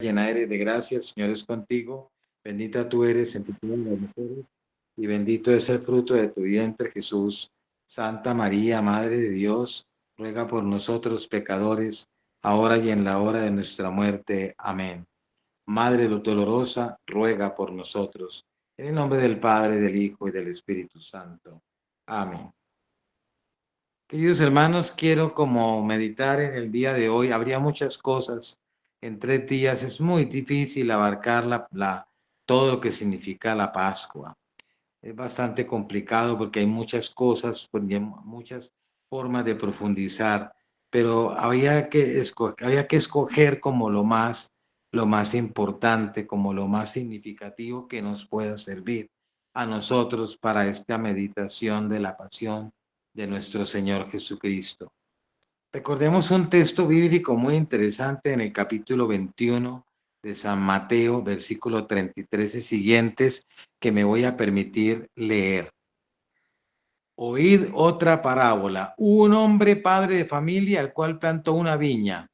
Llena eres de gracia, el Señor es contigo. Bendita tú eres entre todas las mujeres, y bendito es el fruto de tu vientre, Jesús. Santa María, Madre de Dios, ruega por nosotros pecadores, ahora y en la hora de nuestra muerte. Amén. Madre dolorosa, ruega por nosotros. En el nombre del Padre, del Hijo y del Espíritu Santo. Amén. Queridos hermanos, quiero como meditar en el día de hoy. Habría muchas cosas en 3 días. Es muy difícil abarcar todo lo que significa la Pascua. Es bastante complicado porque hay muchas cosas, muchas formas de profundizar, pero había que escoger como lo más importante, como lo más significativo que nos pueda servir a nosotros para esta meditación de la pasión de nuestro Señor Jesucristo. Recordemos un texto bíblico muy interesante en el capítulo 21 de San Mateo, versículo 33 y siguientes, que me voy a permitir leer. Oíd otra parábola. Un hombre padre de familia, al cual plantó una viña,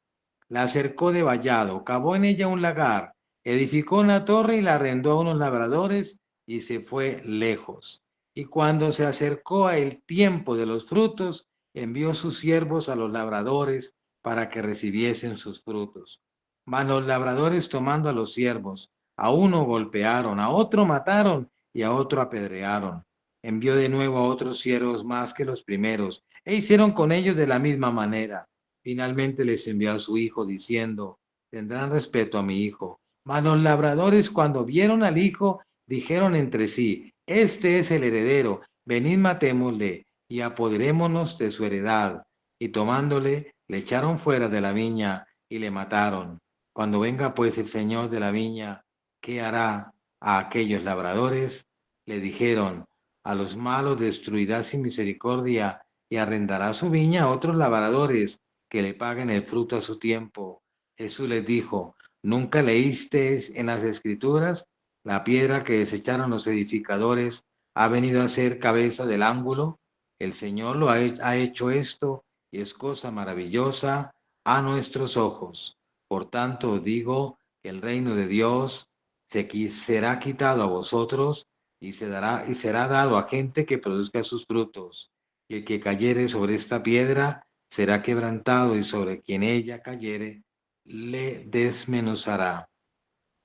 la cercó de vallado, cavó en ella un lagar, edificó una torre y la arrendó a unos labradores y se fue lejos. Y cuando se acercó a el tiempo de los frutos, envió sus siervos a los labradores para que recibiesen sus frutos. Mas los labradores, tomando a los siervos, a uno golpearon, a otro mataron y a otro apedrearon. Envió de nuevo a otros siervos más que los primeros, e hicieron con ellos de la misma manera. Finalmente les envió a su hijo diciendo: tendrán respeto a mi hijo. Mas los labradores, cuando vieron al hijo, dijeron entre sí: este es el heredero, venid, matémosle y apoderémonos de su heredad. Y tomándole, le echaron fuera de la viña y le mataron. Cuando venga pues el señor de la viña, ¿qué hará a aquellos labradores? Le dijeron: a los malos destruirá sin misericordia y arrendará su viña a otros labradores que le paguen el fruto a su tiempo. Jesús les dijo: ¿nunca leísteis en las Escrituras? La piedra que desecharon los edificadores ha venido a ser cabeza del ángulo. El Señor ha hecho esto, y es cosa maravillosa a nuestros ojos. Por tanto os digo que el reino de Dios será quitado a vosotros y será dado a gente que produzca sus frutos. Y el que cayere sobre esta piedra será quebrantado, y sobre quien ella cayere le desmenuzará.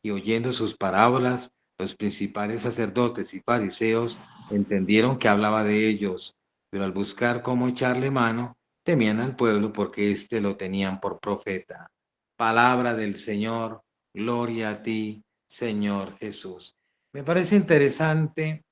Y oyendo sus parábolas, los principales sacerdotes y fariseos entendieron que hablaba de ellos, pero al buscar cómo echarle mano, temían al pueblo, porque éste lo tenían por profeta. Palabra del Señor, gloria a ti, Señor Jesús. Me parece interesante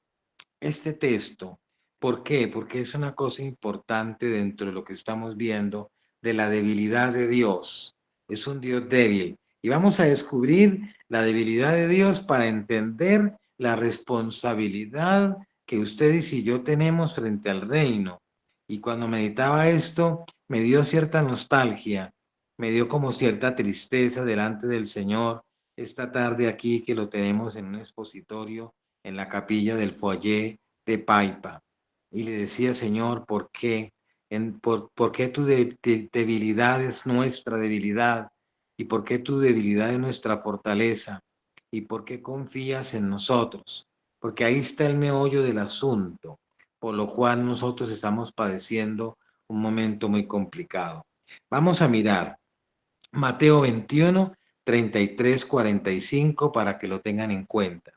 este texto. ¿Por qué? Porque es una cosa importante dentro de lo que estamos viendo de la debilidad de Dios. Es un Dios débil. Y vamos a descubrir la debilidad de Dios para entender la responsabilidad que ustedes y yo tenemos frente al reino. Y cuando meditaba esto, me dio cierta nostalgia, me dio como cierta tristeza delante del Señor esta tarde aquí, que lo tenemos en un expositorio en la capilla del foyer de Paipa. Y le decía: Señor, ¿por qué? ¿Por qué tu debilidad es nuestra debilidad? ¿Y por qué tu debilidad es nuestra fortaleza? ¿Y por qué confías en nosotros? Porque ahí está el meollo del asunto, por lo cual nosotros estamos padeciendo un momento muy complicado. Vamos a mirar Mateo 21, 33, 45, para que lo tengan en cuenta.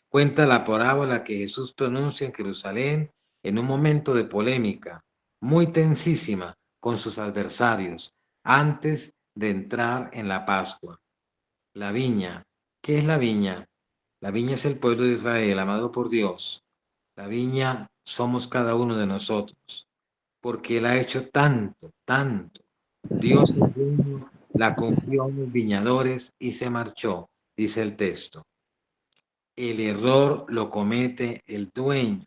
Cuenta la parábola que Jesús pronuncia en Jerusalén en un momento de polémica muy tensísima con sus adversarios antes de entrar en la Pascua. La viña. ¿Qué es la viña? La viña es el pueblo de Israel, amado por Dios. La viña somos cada uno de nosotros, porque Él ha hecho tanto, tanto. Dios el dueño la confió a los viñadores y se marchó, dice el texto. El error lo comete el dueño.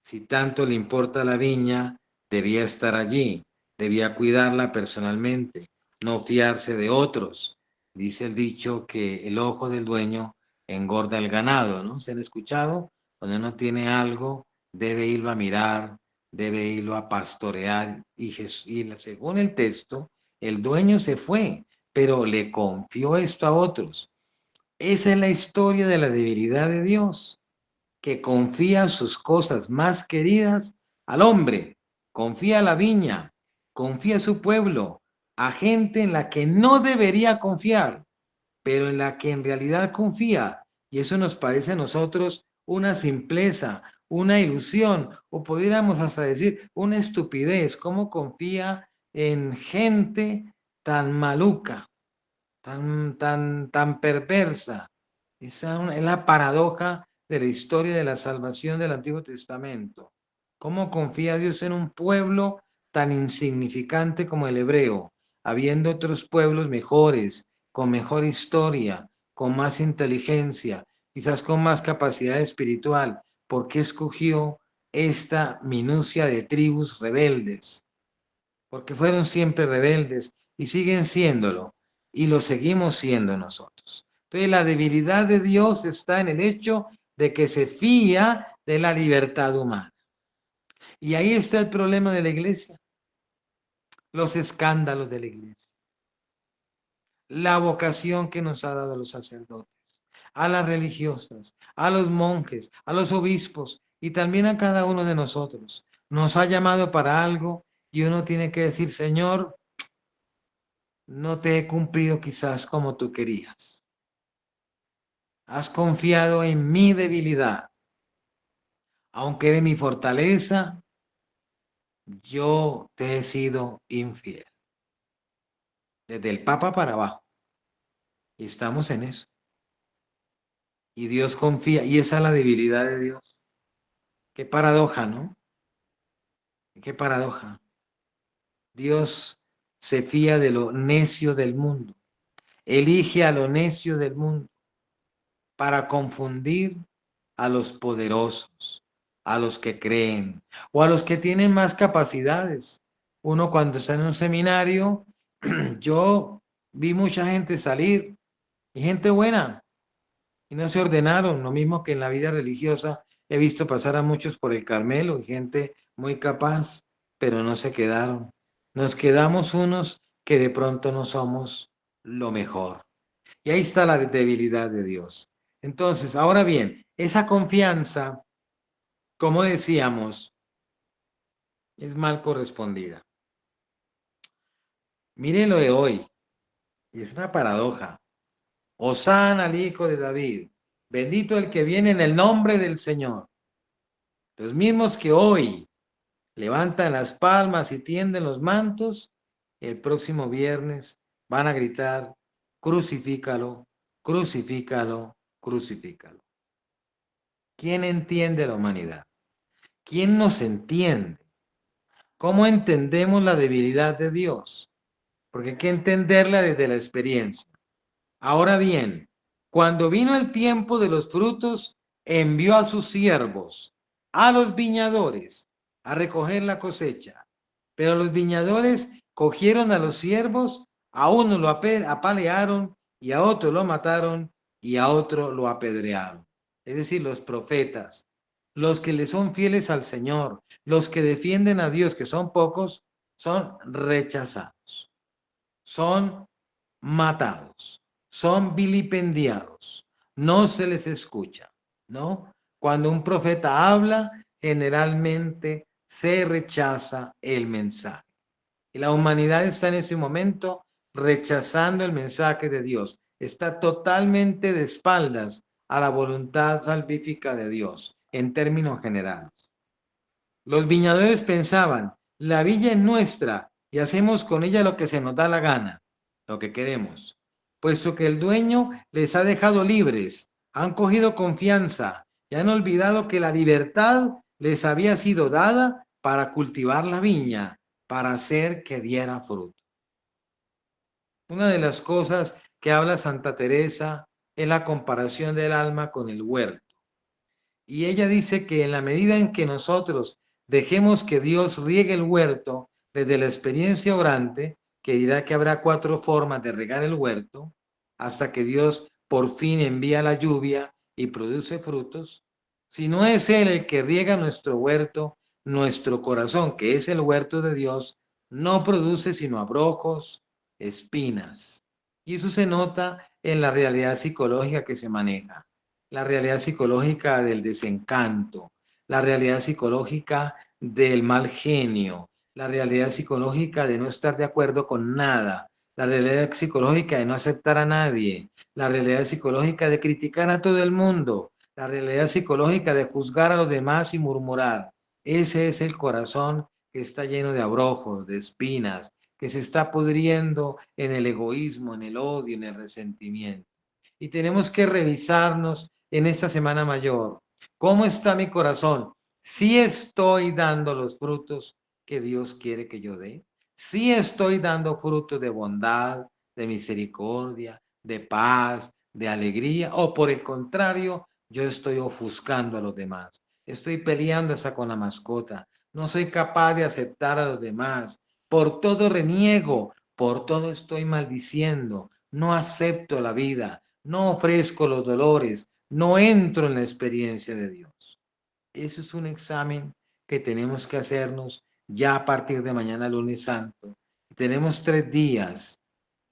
Si tanto le importa la viña, debía estar allí, debía cuidarla personalmente, no fiarse de otros. Dice el dicho que el ojo del dueño engorda el ganado, ¿no? ¿Se han escuchado? Cuando uno tiene algo, debe irlo a mirar, debe irlo a pastorear. Y según el texto, el dueño se fue, pero le confió esto a otros. Esa es la historia de la debilidad de Dios, que confía sus cosas más queridas al hombre, confía a la viña, confía a su pueblo, a gente en la que no debería confiar, pero en la que en realidad confía. Y eso nos parece a nosotros una simpleza, una ilusión, o pudiéramos hasta decir una estupidez. ¿Cómo confía en gente tan maluca, tan perversa? Esa es la paradoja de la historia de la salvación del Antiguo Testamento. ¿Cómo confía Dios en un pueblo tan insignificante como el hebreo, habiendo otros pueblos mejores, con mejor historia, con más inteligencia, quizás con más capacidad espiritual? ¿Por qué escogió esta minucia de tribus rebeldes? Porque fueron siempre rebeldes y siguen siéndolo, y lo seguimos siendo nosotros. Entonces la debilidad de Dios está en el hecho de que se fía de la libertad humana. Y ahí está el problema de la iglesia, los escándalos de la iglesia, la vocación que nos ha dado a los sacerdotes, a las religiosas, a los monjes, a los obispos y también a cada uno de nosotros. Nos ha llamado para algo y uno tiene que decir, Señor, no te he cumplido quizás como tú querías. Has confiado en mi debilidad. Aunque eres mi fortaleza, yo te he sido infiel. Desde el Papa para abajo. Y estamos en eso. Y Dios confía. Y esa es la debilidad de Dios. Qué paradoja, ¿no? Qué paradoja. Dios se fía de lo necio del mundo. Elige a lo necio del mundo para confundir a los poderosos, a los que creen o a los que tienen más capacidades. Uno cuando está en un seminario, yo vi mucha gente salir y gente buena y no se ordenaron, lo mismo que en la vida religiosa he visto pasar a muchos por el Carmelo y gente muy capaz, pero no se quedaron. Nos quedamos unos que de pronto no somos lo mejor. Y ahí está la debilidad de Dios. Entonces, ahora bien, esa confianza, como decíamos, es mal correspondida. Miren lo de hoy, y es una paradoja. Hosana al hijo de David, bendito el que viene en el nombre del Señor. Los mismos que hoy levantan las palmas y tienden los mantos, el próximo viernes van a gritar, crucifícalo, crucifícalo, crucifícalo. ¿Quién entiende la humanidad? ¿Quién nos entiende? ¿Cómo entendemos la debilidad de Dios? Porque hay que entenderla desde la experiencia. Ahora bien, cuando vino el tiempo de los frutos, envió a sus siervos, a los viñadores, a recoger la cosecha. Pero los viñadores cogieron a los siervos, a uno lo apalearon y a otro lo mataron y a otro lo apedrearon. Es decir, los profetas, los que le son fieles al Señor, los que defienden a Dios, que son pocos, son rechazados, son matados, son vilipendiados, no se les escucha, ¿no? Cuando un profeta habla, generalmente se rechaza el mensaje. Y la humanidad está en ese momento rechazando el mensaje de Dios. Está totalmente de espaldas a la voluntad salvífica de Dios, en términos generales. Los viñadores pensaban, la villa es nuestra y hacemos con ella lo que se nos da la gana, lo que queremos, puesto que el dueño les ha dejado libres, han cogido confianza y han olvidado que la libertad les había sido dada para cultivar la viña, para hacer que diera fruto. Una de las cosas que habla Santa Teresa es la comparación del alma con el huerto. Y ella dice que en la medida en que nosotros dejemos que Dios riegue el huerto desde la experiencia orante, que dirá que habrá 4 formas de regar el huerto, hasta que Dios por fin envía la lluvia y produce frutos, si no es Él el que riega nuestro huerto, nuestro corazón, que es el huerto de Dios, no produce sino abrojos, espinas. Y eso se nota en la realidad psicológica que se maneja, la realidad psicológica del desencanto, la realidad psicológica del mal genio, la realidad psicológica de no estar de acuerdo con nada, la realidad psicológica de no aceptar a nadie, la realidad psicológica de criticar a todo el mundo, la realidad psicológica de juzgar a los demás y murmurar. Ese es el corazón que está lleno de abrojos, de espinas, que se está pudriendo en el egoísmo, en el odio, en el resentimiento. Y tenemos que revisarnos en esta semana mayor. ¿Cómo está mi corazón? ¿Sí estoy dando los frutos que Dios quiere que yo dé? ¿Sí estoy dando frutos de bondad, de misericordia, de paz, de alegría? ¿O por el contrario, yo estoy ofuscando a los demás? Estoy peleando hasta con la mascota. No soy capaz de aceptar a los demás. Por todo reniego, por todo estoy maldiciendo. No acepto la vida, no ofrezco los dolores, no entro en la experiencia de Dios. Eso es un examen que tenemos que hacernos ya a partir de mañana, lunes santo. Tenemos 3 días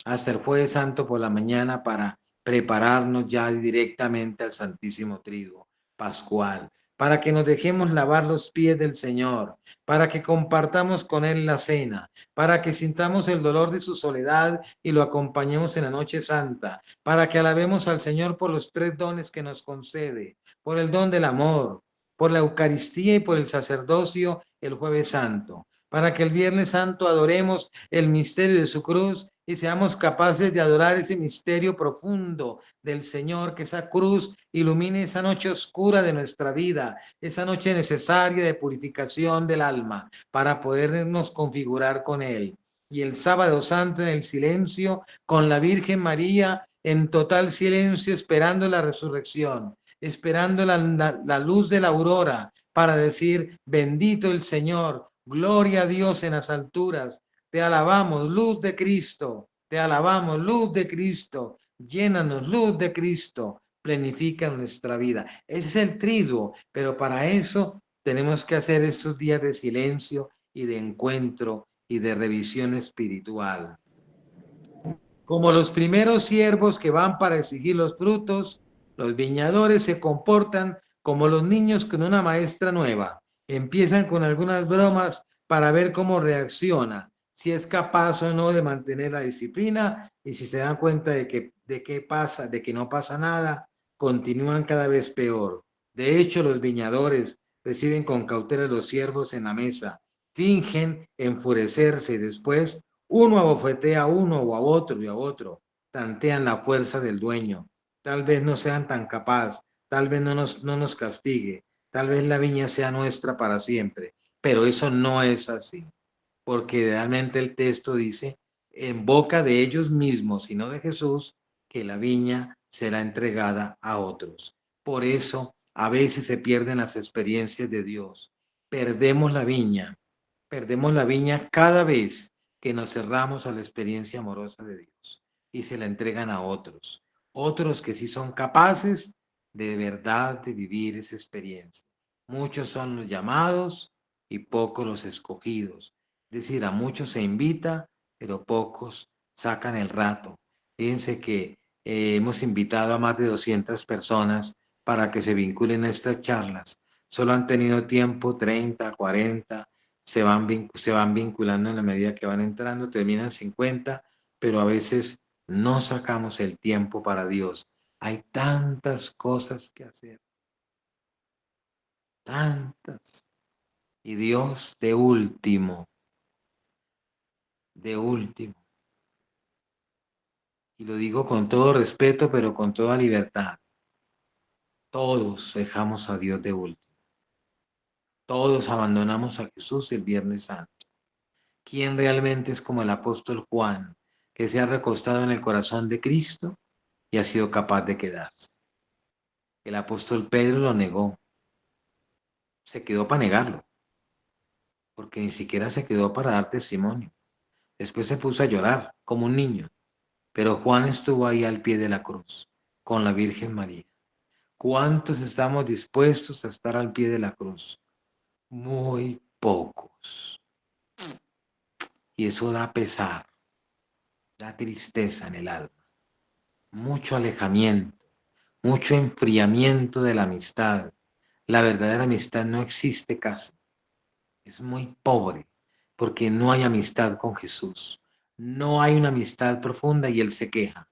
hasta el jueves santo por la mañana para prepararnos ya directamente al Santísimo Triduo Pascual, para que nos dejemos lavar los pies del Señor, para que compartamos con Él la cena, para que sintamos el dolor de su soledad y lo acompañemos en la noche santa, para que alabemos al Señor por los 3 dones que nos concede, por el don del amor, por la Eucaristía y por el sacerdocio el jueves santo, para que el viernes santo adoremos el misterio de su cruz y seamos capaces de adorar ese misterio profundo del Señor, que esa cruz ilumine esa noche oscura de nuestra vida, esa noche necesaria de purificación del alma para podernos configurar con Él. Y el sábado santo en el silencio, con la Virgen María en total silencio, esperando la resurrección, esperando la luz de la aurora para decir, bendito el Señor, gloria a Dios en las alturas, te alabamos, luz de Cristo, te alabamos, luz de Cristo, llénanos, luz de Cristo, planifica nuestra vida. Ese es el triduo, pero para eso tenemos que hacer estos días de silencio y de encuentro y de revisión espiritual. Como los primeros siervos que van para exigir los frutos, los viñadores se comportan como los niños con una maestra nueva. Empiezan con algunas bromas para ver cómo reacciona, si es capaz o no de mantener la disciplina y si se dan cuenta de que no pasa nada, continúan cada vez peor. De hecho, los viñadores reciben con cautela a los siervos en la mesa, fingen enfurecerse y después uno abofetea a uno o a otro y a otro, tantean la fuerza del dueño. Tal vez no sean tan capaz, tal vez no nos castigue, tal vez la viña sea nuestra para siempre, pero eso no es así, porque realmente el texto dice, en boca de ellos mismos y no de Jesús, que la viña será entregada a otros. Por eso a veces se pierden las experiencias de Dios. Perdemos la viña cada vez que nos cerramos a la experiencia amorosa de Dios y se la entregan a otros, otros que sí son capaces de verdad de vivir esa experiencia. Muchos son los llamados y pocos los escogidos. Es decir, a muchos se invita, pero pocos sacan el rato. Fíjense que hemos invitado a más de 200 personas para que se vinculen a estas charlas. Solo han tenido tiempo 30, 40, se van vinculando en la medida que van entrando, terminan 50, pero a veces no sacamos el tiempo para Dios. Hay tantas cosas que hacer, tantas. Y Dios de último. Y lo digo con todo respeto, pero con toda libertad. Todos dejamos a Dios de último. Todos abandonamos a Jesús el Viernes Santo. ¿Quién realmente es como el apóstol Juan, que se ha recostado en el corazón de Cristo y ha sido capaz de quedarse? El apóstol Pedro lo negó, se quedó para negarlo, porque ni siquiera se quedó para dar testimonio. Después se puso a llorar como un niño, pero Juan estuvo ahí al pie de la cruz, con la Virgen María. ¿Cuántos estamos dispuestos a estar al pie de la cruz? Muy pocos. Y eso da pesar, da tristeza en el alma. mucho alejamiento, mucho enfriamiento de la amistad. La verdadera amistad no existe casi. Es muy pobre porque no hay amistad con Jesús. No hay una amistad profunda y Él se queja.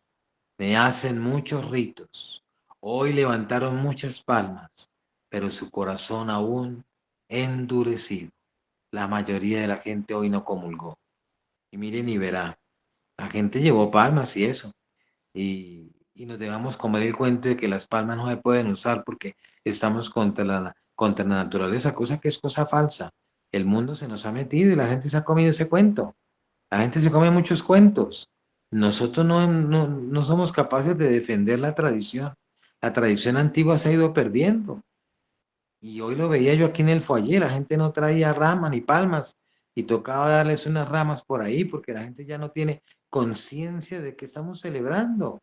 Me hacen muchos ritos. Hoy levantaron muchas palmas, pero su corazón aún endurecido. La mayoría de la gente hoy no comulgó. Y miren y verá, la gente llevó palmas y eso. Y nos debamos comer el cuento de que las palmas no se pueden usar porque estamos contra la naturaleza, cosa que es cosa falsa. El mundo se nos ha metido y la gente se ha comido ese cuento. La gente se come muchos cuentos. Nosotros no somos capaces de defender la tradición. La tradición antigua se ha ido perdiendo. Y hoy lo veía yo aquí en el foyer, la gente no traía ramas ni palmas y tocaba darles unas ramas por ahí porque la gente ya no tiene conciencia de que estamos celebrando.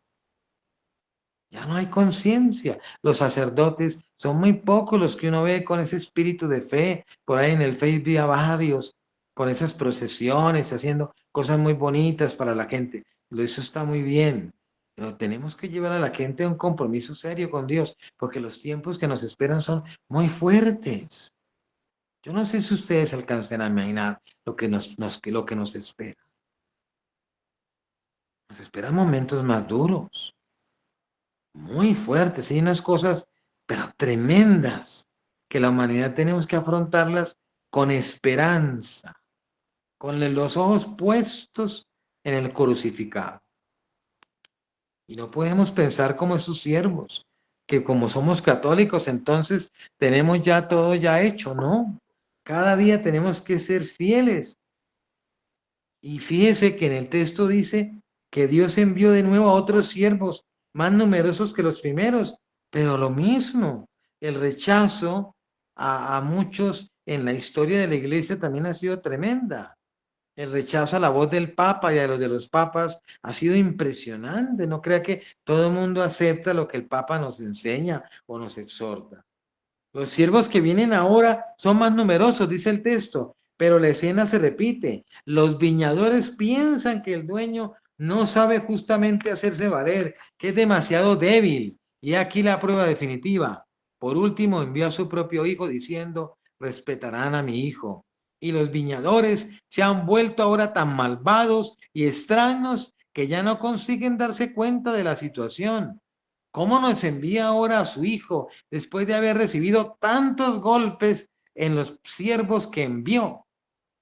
Ya no hay conciencia. Los sacerdotes son muy pocos los que uno ve con ese espíritu de fe. Por ahí en el Facebook a varios, con esas procesiones, haciendo cosas muy bonitas para la gente. Eso está muy bien. Pero tenemos que llevar a la gente a un compromiso serio con Dios, porque los tiempos que nos esperan son muy fuertes. Yo no sé si ustedes alcancen a imaginar lo que nos espera. Nos esperan momentos más duros, muy fuertes, hay unas cosas, pero tremendas, que la humanidad tenemos que afrontarlas con esperanza, con los ojos puestos en el crucificado. Y no podemos pensar como esos siervos, que como somos católicos, entonces tenemos ya todo ya hecho, ¿no? Cada día tenemos que ser fieles. Y fíjese que en el texto dice que Dios envió de nuevo a otros siervos más numerosos que los primeros, pero lo mismo, el rechazo a muchos en la historia de la iglesia también ha sido tremenda. El rechazo a la voz del Papa y a los de los papas ha sido impresionante. No crea que todo el mundo acepta lo que el Papa nos enseña o nos exhorta. Los siervos que vienen ahora son más numerosos, dice el texto, pero la escena se repite. Los viñadores piensan que el dueño no sabe justamente hacerse valer, que es demasiado débil. Y aquí la prueba definitiva. Por último, envió a su propio hijo diciendo, respetarán a mi hijo. Y los viñadores se han vuelto ahora tan malvados y extraños que ya no consiguen darse cuenta de la situación. ¿Cómo nos envía ahora a su hijo después de haber recibido tantos golpes en los siervos que envió?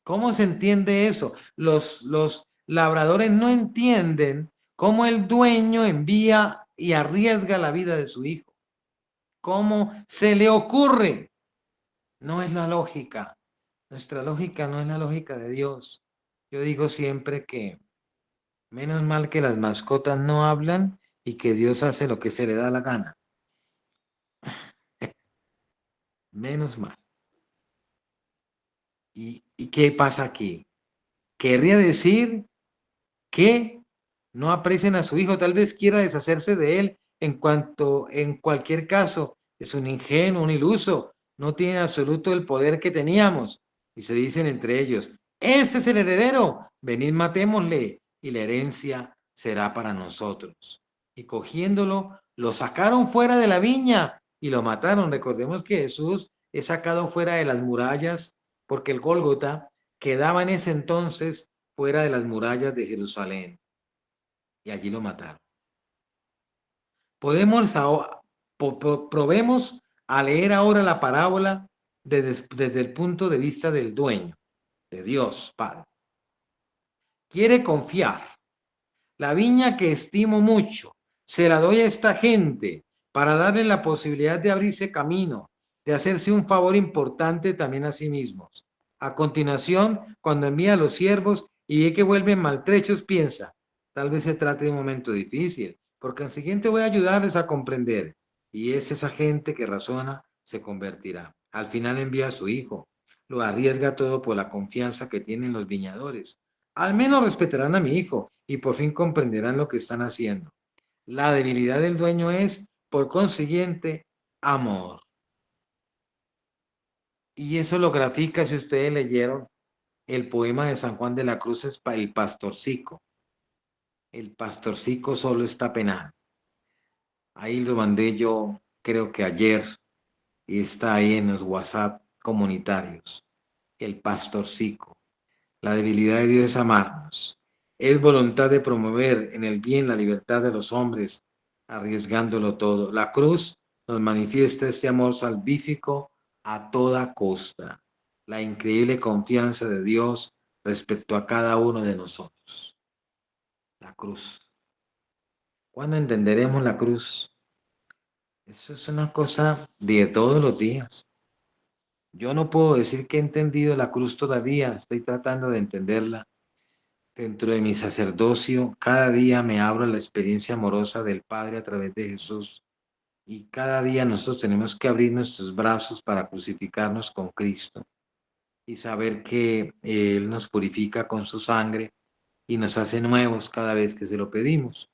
¿Cómo se entiende eso? Los labradores no entienden cómo el dueño envía y arriesga la vida de su hijo. ¿Cómo se le ocurre? No es la lógica. Nuestra lógica no es la lógica de Dios. Yo digo siempre que menos mal que las mascotas no hablan y que Dios hace lo que se le da la gana. Menos mal. ¿Y qué pasa aquí? Querría decir que no aprecian a su hijo, tal vez quiera deshacerse de él en cualquier caso, es un ingenuo, un iluso, no tiene absoluto el poder que teníamos. Y se dicen entre ellos, este es el heredero, venid matémosle y la herencia será para nosotros. Y cogiéndolo, lo sacaron fuera de la viña y lo mataron. Recordemos que Jesús es sacado fuera de las murallas porque el Gólgota quedaba en ese entonces fuera de las murallas de Jerusalén y allí lo mataron. Probemos a leer ahora la parábola desde el punto de vista del dueño, de Dios Padre. Quiere confiar. La viña que estimo mucho, se la doy a esta gente para darle la posibilidad de abrirse camino, de hacerse un favor importante también a sí mismos. A continuación, cuando envía a los siervos y ve que vuelven maltrechos, piensa, tal vez se trate de un momento difícil, porque al siguiente voy a ayudarles a comprender. Y es esa gente que razona, se convertirá. Al final envía a su hijo, lo arriesga todo por la confianza que tienen los viñadores. Al menos respetarán a mi hijo y por fin comprenderán lo que están haciendo. La debilidad del dueño es, por consiguiente, amor. Y eso lo grafica, si ustedes leyeron el poema de San Juan de la Cruz, es para el pastorcico. El pastorcico solo está penado. Ahí lo mandé yo, creo que ayer, y está ahí en los WhatsApp comunitarios. El pastorcico. La debilidad de Dios es amarnos. Es voluntad de promover en el bien la libertad de los hombres, arriesgándolo todo. La cruz nos manifiesta este amor salvífico a toda costa. La increíble confianza de Dios respecto a cada uno de nosotros. La cruz. ¿Cuándo entenderemos la cruz? Eso es una cosa de todos los días. Yo no puedo decir que he entendido la cruz todavía, estoy tratando de entenderla. Dentro de mi sacerdocio, cada día me abro a la experiencia amorosa del Padre a través de Jesús. Y cada día nosotros tenemos que abrir nuestros brazos para crucificarnos con Cristo y saber que Él nos purifica con su sangre y nos hace nuevos cada vez que se lo pedimos.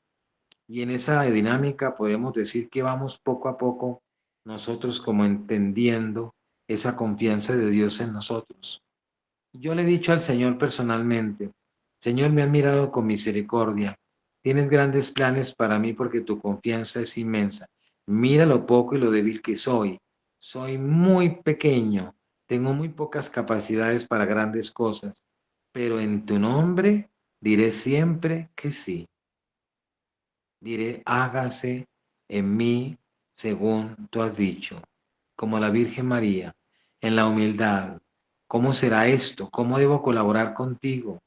Y en esa dinámica podemos decir que vamos poco a poco nosotros como entendiendo esa confianza de Dios en nosotros. Yo le he dicho al Señor personalmente, Señor, me has mirado con misericordia, tienes grandes planes para mí porque tu confianza es inmensa. Mira lo poco y lo débil que soy muy pequeño, tengo muy pocas capacidades para grandes cosas, pero en tu nombre diré siempre que sí. Diré, hágase en mí según tú has dicho, como la Virgen María, en la humildad. ¿Cómo será esto? ¿Cómo debo colaborar contigo?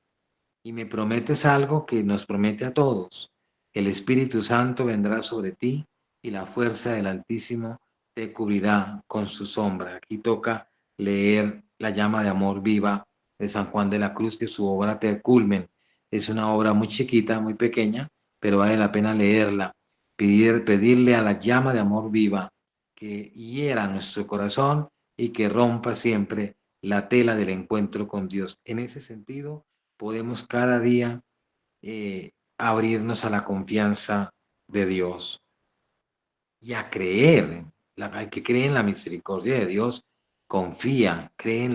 Y me prometes algo que nos promete a todos. El Espíritu Santo vendrá sobre ti y la fuerza del Altísimo te cubrirá con su sombra. Aquí toca leer La llama de amor viva de San Juan de la Cruz, que su obra Ter Culmen. Es una obra muy chiquita, muy pequeña, pero vale la pena leerla. Pedirle a la llama de amor viva que hiera nuestro corazón y que rompa siempre la tela del encuentro con Dios. En ese sentido, podemos cada día abrirnos a la confianza de Dios y a creer. Al que cree en la misericordia de Dios, confía, cree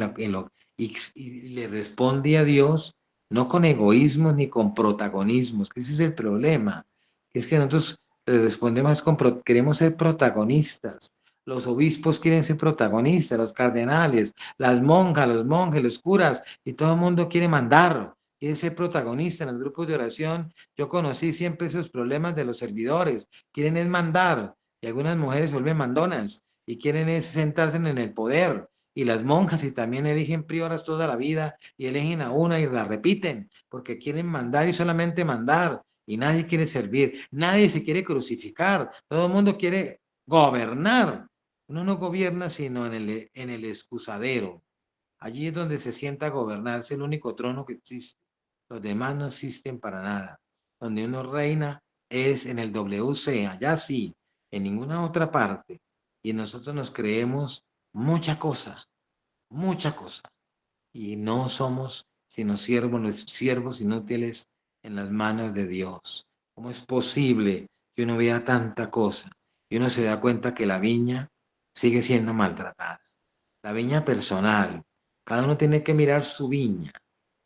y le responde a Dios no con egoísmos ni con protagonismos, que ese es el problema. Es que nosotros le respondemos queremos ser protagonistas. Los obispos quieren ser protagonistas, los cardenales, las monjas, los monjes, los curas, y todo el mundo quiere mandar, quiere ser protagonista en los grupos de oración. Yo conocí siempre esos problemas de los servidores, quieren es mandar, y algunas mujeres se vuelven mandonas y quieren es sentarse en el poder. Y las monjas y también eligen prioras toda la vida y eligen a una y la repiten porque quieren mandar y solamente mandar y nadie quiere servir, nadie se quiere crucificar, todo el mundo quiere gobernar. Uno no gobierna sino en el excusadero. Allí es donde se sienta a gobernar, es el único trono que existe. Los demás no existen para nada. Donde uno reina es en el WC, allá sí, en ninguna otra parte. Y nosotros nos creemos mucha cosa. Y no somos sino siervos inútiles en las manos de Dios. ¿Cómo es posible que uno vea tanta cosa y uno se da cuenta que la viña sigue siendo maltratada? La viña personal. Cada uno tiene que mirar su viña.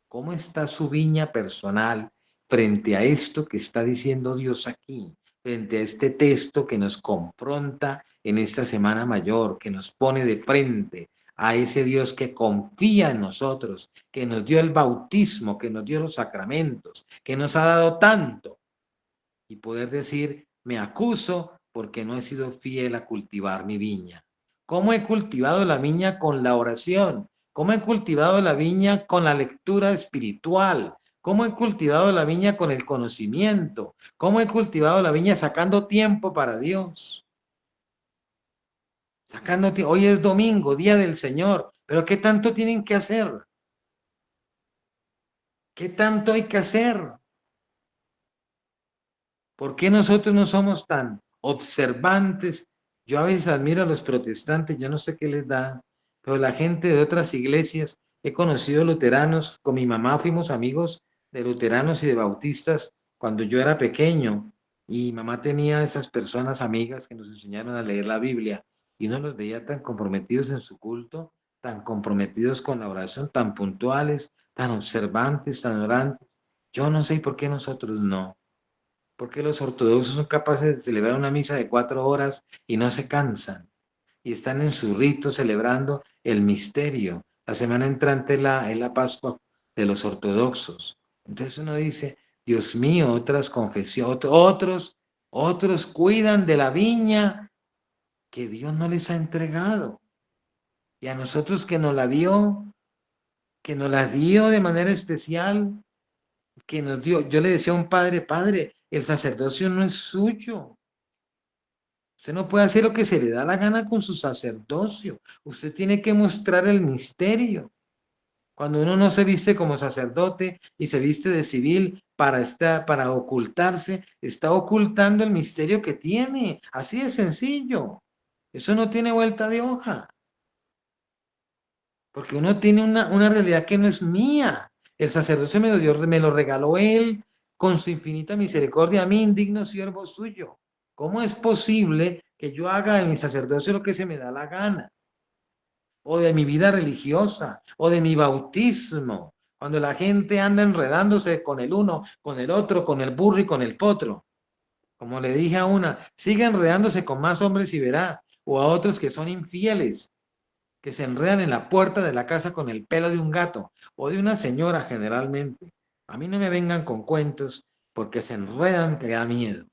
¿Cómo está su viña personal frente a esto que está diciendo Dios aquí? Frente a este texto que nos confronta en esta Semana Mayor, que nos pone de frente a ese Dios que confía en nosotros, que nos dio el bautismo, que nos dio los sacramentos, que nos ha dado tanto. Y poder decir, me acuso porque no he sido fiel a cultivar mi viña. ¿Cómo he cultivado la viña con la oración? ¿Cómo he cultivado la viña con la lectura espiritual? ¿Cómo he cultivado la viña con el conocimiento? ¿Cómo he cultivado la viña sacando tiempo para Dios? Hoy es domingo, día del Señor, pero ¿qué tanto tienen que hacer? ¿Qué tanto hay que hacer? ¿Por qué nosotros no somos tan observantes? Yo a veces admiro a los protestantes, yo no sé qué les da, pero la gente de otras iglesias, he conocido luteranos, con mi mamá fuimos amigos de luteranos y de bautistas cuando yo era pequeño, y mi mamá tenía esas personas amigas que nos enseñaron a leer la Biblia, y uno los veía tan comprometidos en su culto, tan comprometidos con la oración, tan puntuales, tan observantes, tan orantes. Yo no sé por qué nosotros no. Porque los ortodoxos son capaces de celebrar una misa de 4 horas y no se cansan. Y están en su rito celebrando el misterio. La semana entrante es la Pascua de los ortodoxos. Entonces uno dice, Dios mío, otras confesiones, otros cuidan de la viña que Dios no les ha entregado. Y a nosotros que nos la dio de manera especial, que nos dio. Yo le decía a un padre, padre, el sacerdocio no es suyo. Usted no puede hacer lo que se le da la gana con su sacerdocio. Usted tiene que mostrar el misterio. Cuando uno no se viste como sacerdote y se viste de civil para ocultarse, está ocultando el misterio que tiene. Así de sencillo. Eso no tiene vuelta de hoja. Porque uno tiene una realidad que no es mía. El sacerdocio me lo regaló él con su infinita misericordia a mí, indigno siervo suyo. ¿Cómo es posible que yo haga de mi sacerdocio lo que se me da la gana? O de mi vida religiosa, o de mi bautismo, cuando la gente anda enredándose con el uno, con el otro, con el burro y con el potro. Como le dije a una, sigue enredándose con más hombres y verá, o a otros que son infieles, que se enredan en la puerta de la casa con el pelo de un gato o de una señora generalmente. A mí no me vengan con cuentos porque se enredan que da miedo.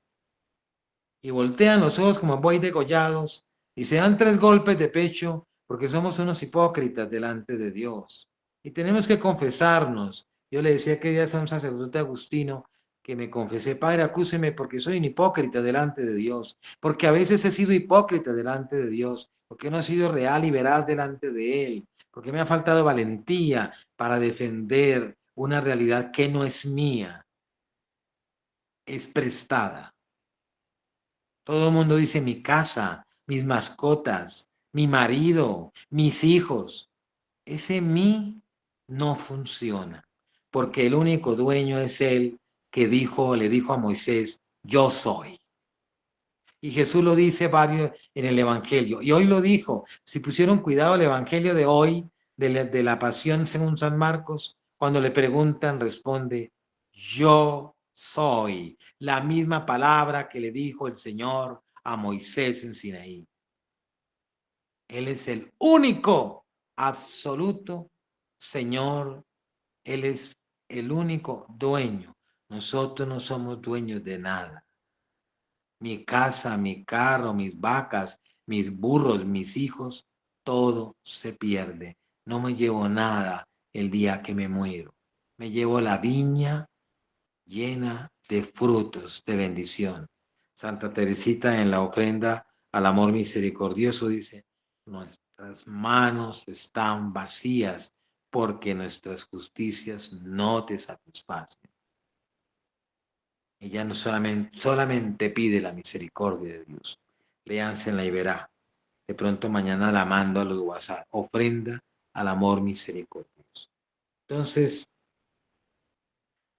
Y voltean los ojos como buey degollados y se dan 3 golpes de pecho porque somos unos hipócritas delante de Dios. Y tenemos que confesarnos. Yo le decía que día a un sacerdote agustino que me confesé, padre, acúseme porque soy un hipócrita delante de Dios, porque a veces he sido hipócrita delante de Dios, porque no he sido real y veraz delante de Él, porque me ha faltado valentía para defender una realidad que no es mía, es prestada. Todo el mundo dice mi casa, mis mascotas, mi marido, mis hijos. Ese mí no funciona, porque el único dueño es Él que le dijo a Moisés, yo soy. Y Jesús lo dice varios en el Evangelio. Y hoy lo dijo. Si pusieron cuidado el Evangelio de hoy, de la pasión según San Marcos, cuando le preguntan, responde, yo soy. La misma palabra que le dijo el Señor a Moisés en Sinaí. Él es el único, absoluto Señor. Él es el único dueño. Nosotros no somos dueños de nada. Mi casa, mi carro, mis vacas, mis burros, mis hijos, todo se pierde. No me llevo nada el día que me muero. Me llevo la viña llena de frutos de bendición. Santa Teresita en la ofrenda al amor misericordioso dice, nuestras manos están vacías porque nuestras justicias no te satisfacen. Ella no solamente pide la misericordia de Dios. Léansela y verá. De pronto mañana la mando a los WhatsApp. Ofrenda al amor misericordioso. Entonces,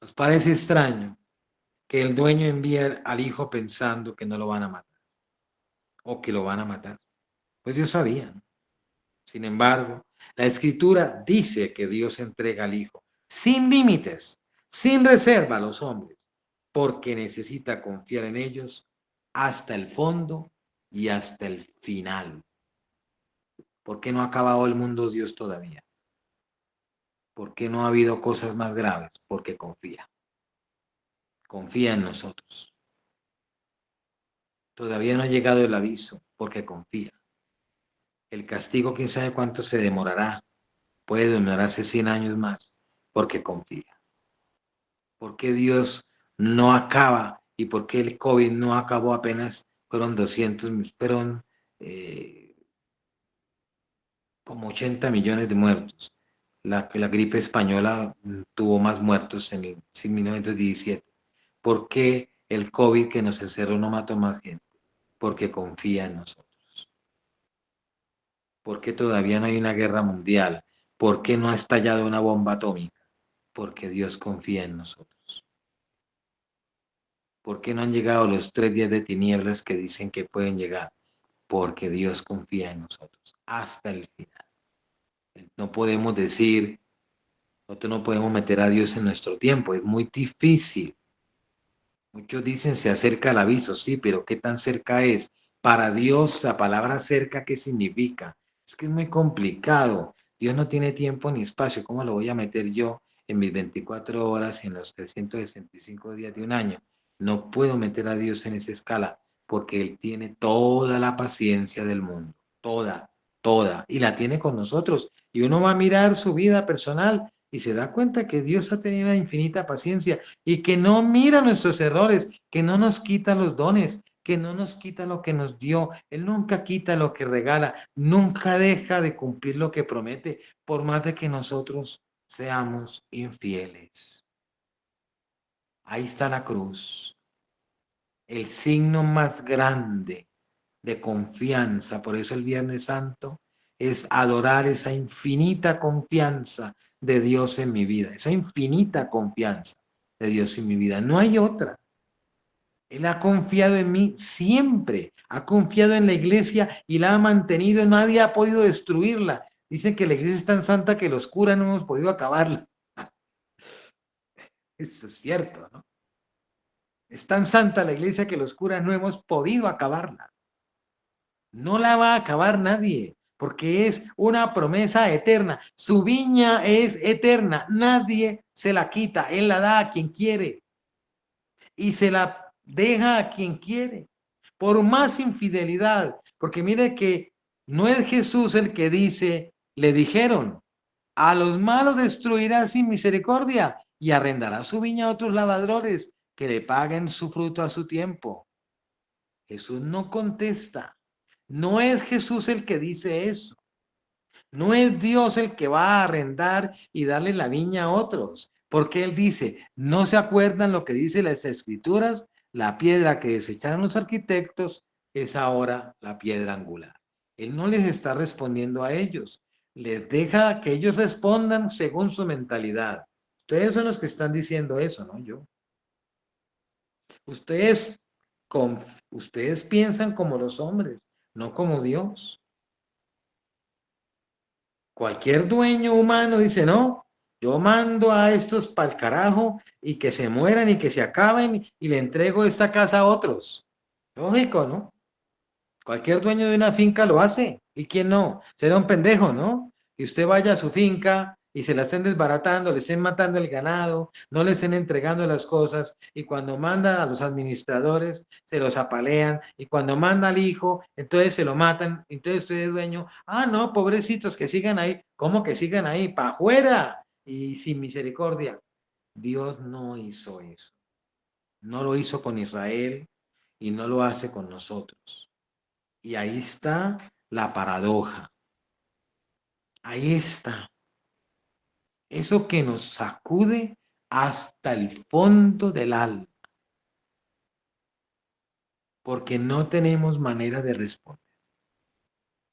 ¿nos parece extraño que el dueño envíe al hijo pensando que no lo van a matar o que lo van a matar? Pues Dios sabía, ¿no? Sin embargo, la escritura dice que Dios entrega al hijo sin límites, sin reserva a los hombres, porque necesita confiar en ellos hasta el fondo y hasta el final. ¿Por qué no ha acabado el mundo Dios todavía? ¿Por qué no ha habido cosas más graves? Porque confía. Confía en nosotros. Todavía no ha llegado el aviso porque confía. El castigo, quién sabe cuánto se demorará. Puede demorarse 100 años más porque confía. ¿Por qué Dios no acaba y por qué el COVID no acabó apenas? Fueron 200, fueron como 80 millones de muertos. La gripe española tuvo más muertos en 1917. ¿Por qué el COVID que nos encerró no mató más gente? Porque confía en nosotros. ¿Por qué todavía no hay una guerra mundial? ¿Por qué no ha estallado una bomba atómica? Porque Dios confía en nosotros. ¿Por qué no han llegado los 3 días de tinieblas que dicen que pueden llegar? Porque Dios confía en nosotros hasta el final. No podemos decir, nosotros no podemos meter a Dios en nuestro tiempo, es muy difícil. Muchos dicen se acerca el aviso, sí, pero ¿qué tan cerca es? Para Dios, la palabra cerca, ¿qué significa? Es que es muy complicado. Dios no tiene tiempo ni espacio. ¿Cómo lo voy a meter yo en mis 24 horas y en los 365 días de un año? No puedo meter a Dios en esa escala porque Él tiene toda la paciencia del mundo, toda, toda, y la tiene con nosotros. Y uno va a mirar su vida personal y se da cuenta que Dios ha tenido una infinita paciencia y que no mira nuestros errores, que no nos quita los dones, que no nos quita lo que nos dio. Él nunca quita lo que regala, nunca deja de cumplir lo que promete, por más de que nosotros seamos infieles. Ahí está la cruz, el signo más grande de confianza. Por eso el Viernes Santo es adorar esa infinita confianza de Dios en mi vida, esa infinita confianza de Dios en mi vida. No hay otra. Él ha confiado en mí siempre, ha confiado en la iglesia y la ha mantenido, nadie ha podido destruirla. Dicen que la iglesia es tan santa que los curas no hemos podido acabarla. Eso es cierto, ¿no? Es tan santa la iglesia que los curas no hemos podido acabarla. No la va a acabar nadie, porque es una promesa eterna. Su viña es eterna, nadie se la quita, Él la da a quien quiere y se la deja a quien quiere, por más infidelidad, porque mire que no es Jesús el que dice, le dijeron, a los malos destruirá sin misericordia y arrendará su viña a otros lavadores que le paguen su fruto a su tiempo. Jesús no contesta. No es Jesús el que dice eso. No es Dios el que va a arrendar y darle la viña a otros. Porque Él dice, ¿no se acuerdan lo que dice las Escrituras? La piedra que desecharon los arquitectos es ahora la piedra angular. Él no les está respondiendo a ellos. Les deja que ellos respondan según su mentalidad. Ustedes son los que están diciendo eso, no yo. Ustedes, ustedes piensan como los hombres, no como Dios. Cualquier dueño humano dice, no, yo mando a estos pa'l carajo y que se mueran y que se acaben y le entrego esta casa a otros. Lógico, ¿no? Cualquier dueño de una finca lo hace. ¿Y quién no? Será un pendejo, ¿no? Y usted vaya a su finca y se la estén desbaratando, le estén matando el ganado, no le estén entregando las cosas, y cuando manda a los administradores, se los apalean, y cuando manda al hijo, entonces se lo matan, entonces usted es dueño, ah, no, pobrecitos, que sigan ahí, ¿cómo que sigan ahí? ¡Pa' afuera! Y sin misericordia. Dios no hizo eso. No lo hizo con Israel y no lo hace con nosotros. Y ahí está la paradoja. Ahí está. Eso que nos sacude hasta el fondo del alma, porque no tenemos manera de responder.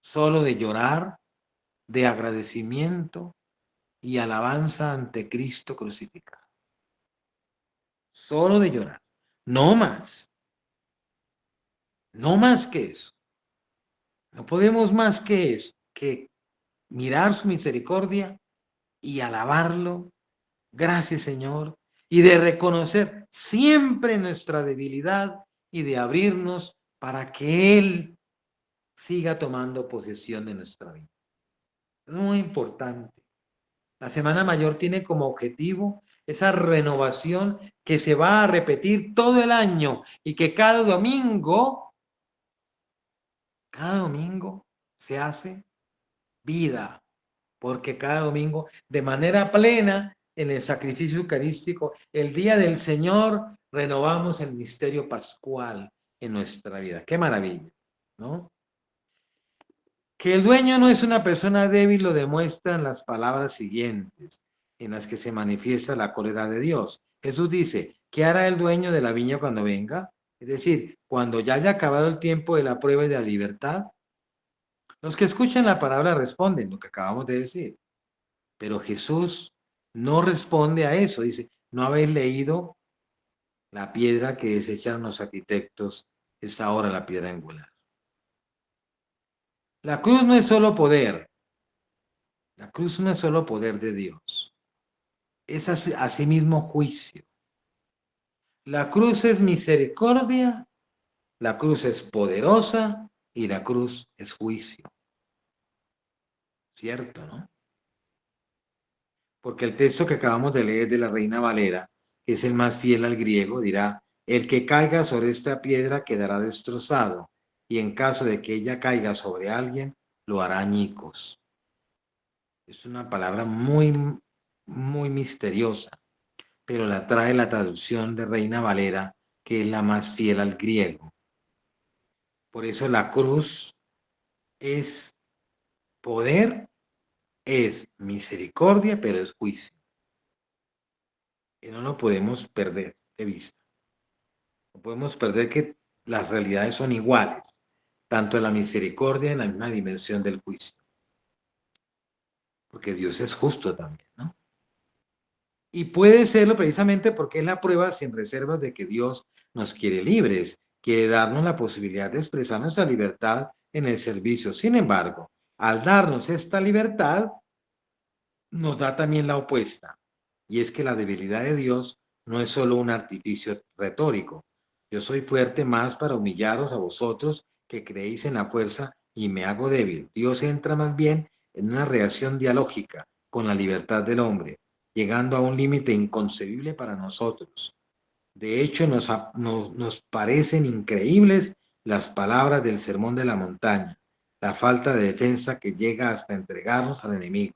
Solo de llorar, de agradecimiento y alabanza ante Cristo crucificado. Solo de llorar. No más. No más que eso. No podemos más que eso, que mirar su misericordia y alabarlo. Gracias, Señor. Y de reconocer siempre nuestra debilidad y de abrirnos para que Él siga tomando posesión de nuestra vida. Es muy importante. La Semana Mayor tiene como objetivo esa renovación que se va a repetir todo el año y que cada domingo se hace vida, porque cada domingo, de manera plena, en el sacrificio eucarístico, el día del Señor, renovamos el misterio pascual en nuestra vida. Qué maravilla, ¿no? Que el dueño no es una persona débil lo demuestran las palabras siguientes, en las que se manifiesta la cólera de Dios. Jesús dice, ¿qué hará el dueño de la viña cuando venga? Es decir, cuando ya haya acabado el tiempo de la prueba y de la libertad. Los que escuchan la palabra responden lo que acabamos de decir. Pero Jesús no responde a eso. Dice, ¿no habéis leído la piedra que desecharon los arquitectos? Es ahora la piedra angular. La cruz no es solo poder. La cruz no es solo poder de Dios. Es asimismo juicio. La cruz es misericordia, la cruz es poderosa y la cruz es juicio. ¿Cierto, no? Porque el texto que acabamos de leer de la Reina Valera, que es el más fiel al griego, dirá, el que caiga sobre esta piedra quedará destrozado, y en caso de que ella caiga sobre alguien, lo hará añicos. Es una palabra muy misteriosa, pero la trae la traducción de Reina Valera, que es la más fiel al griego. Por eso la cruz es poder, es misericordia, pero es juicio. Y no lo podemos perder de vista. No podemos perder que las realidades son iguales, tanto la misericordia en la misma dimensión del juicio, porque Dios es justo también, ¿no? Y puede serlo precisamente porque es la prueba sin reservas de que Dios nos quiere libres, quiere darnos la posibilidad de expresar nuestra libertad en el servicio. Sin embargo, al darnos esta libertad, nos da también la opuesta, y es que la debilidad de Dios no es solo un artificio retórico. Yo soy fuerte más para humillaros a vosotros que creéis en la fuerza y me hago débil. Dios entra más bien en una reacción dialógica con la libertad del hombre, llegando a un límite inconcebible para nosotros. De hecho, nos parecen increíbles las palabras del Sermón de la Montaña, la falta de defensa que llega hasta entregarnos al enemigo.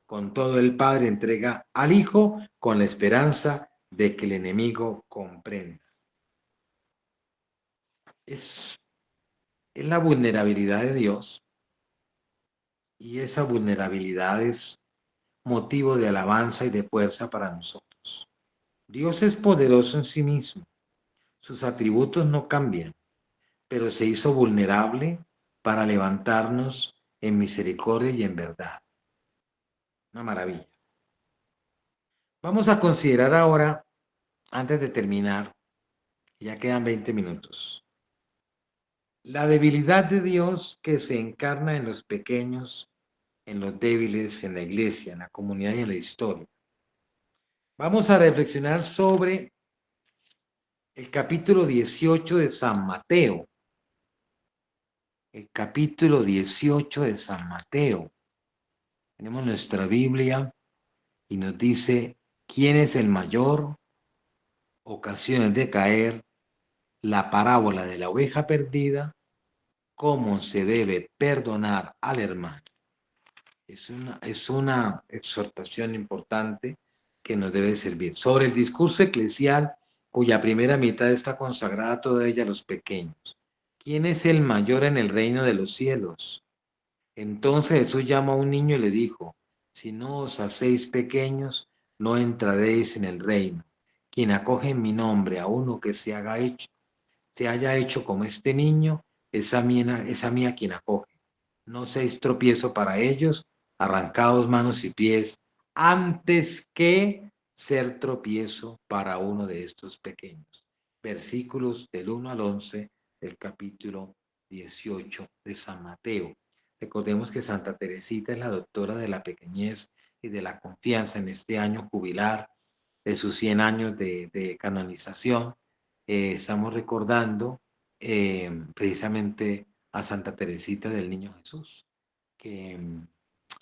Con todo, el Padre entrega al Hijo con la esperanza de que el enemigo comprenda. Es, es la vulnerabilidad de Dios, y esa vulnerabilidad es motivo de alabanza y de fuerza para nosotros. Dios es poderoso en sí mismo, sus atributos no cambian, pero se hizo vulnerable para levantarnos en misericordia y en verdad. Una maravilla. Vamos a considerar ahora, antes de terminar, ya quedan 20 minutos, la debilidad de Dios que se encarna en los pequeños, en los débiles, en la iglesia, en la comunidad y en la historia. Vamos a reflexionar sobre el capítulo 18 de San Mateo. El capítulo 18 de San Mateo. Tenemos nuestra Biblia y nos dice quién es el mayor, ocasiones de caer, la parábola de la oveja perdida, cómo se debe perdonar al hermano. Es una exhortación importante que nos debe servir. Sobre el discurso eclesial, cuya primera mitad está consagrada toda ella a los pequeños. ¿Quién es el mayor en el reino de los cielos? Entonces Jesús llamó a un niño y le dijo, si no os hacéis pequeños, no entraréis en el reino. Quien acoge en mi nombre a uno que se haya hecho como este niño, es a mí a quien acoge. No seis tropiezo para ellos, arrancaos manos y pies, antes que ser tropiezo para uno de estos pequeños. Versículos del 1 al 11 del capítulo 18 de San Mateo. Recordemos que Santa Teresita es la doctora de la pequeñez y de la confianza en este año jubilar de sus 100 años de canonización. Estamos recordando precisamente a Santa Teresita del Niño Jesús, que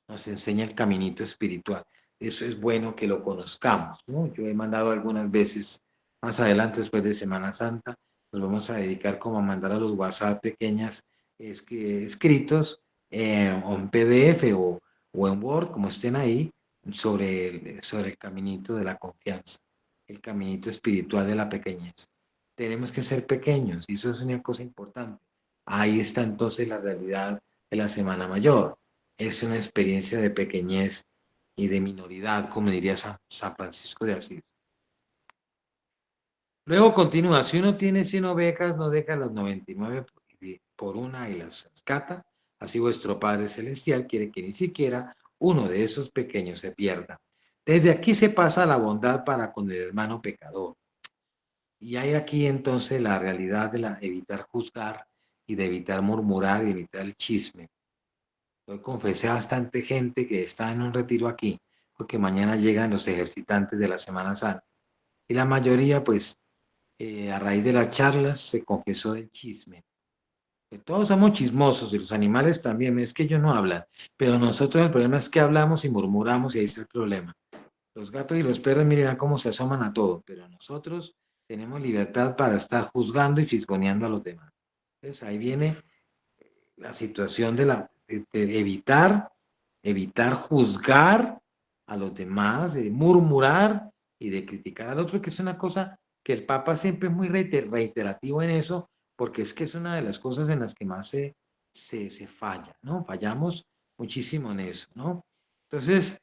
nos enseña el caminito espiritual. Eso es bueno que lo conozcamos, ¿no? Yo he mandado algunas veces, más adelante, después de Semana Santa, nos vamos a dedicar como a mandar a los WhatsApp pequeñas escritos o en PDF o en Word, como estén ahí, sobre el caminito de la confianza, el caminito espiritual de la pequeñez. Tenemos que ser pequeños y eso es una cosa importante. Ahí está entonces la realidad de la Semana Mayor. Es una experiencia de pequeñez y de minoridad, como diría San Francisco de Asís. Luego continúa, si uno tiene 100 ovejas, no deja las 99 por una y las rescata. Así vuestro Padre Celestial quiere que ni siquiera uno de esos pequeños se pierda. Desde aquí se pasa la bondad para con el hermano pecador. Y hay aquí entonces la realidad de evitar juzgar y de evitar murmurar y de evitar el chisme. Hoy confesé a bastante gente que está en un retiro aquí, porque mañana llegan los ejercitantes de la Semana Santa. Y la mayoría, pues, a raíz de las charlas se confesó del chisme. Que todos somos chismosos y los animales también, es que ellos no hablan, pero nosotros el problema es que hablamos y murmuramos y ahí está el problema. Los gatos y los perros miren cómo se asoman a todo, pero nosotros tenemos libertad para estar juzgando y fisgoneando a los demás. Entonces ahí viene la situación de evitar juzgar a los demás, de murmurar y de criticar al otro, que es una cosa que el Papa siempre es muy reiterativo en eso, porque es que es una de las cosas en las que más se falla, ¿no? Fallamos muchísimo en eso, ¿no? Entonces,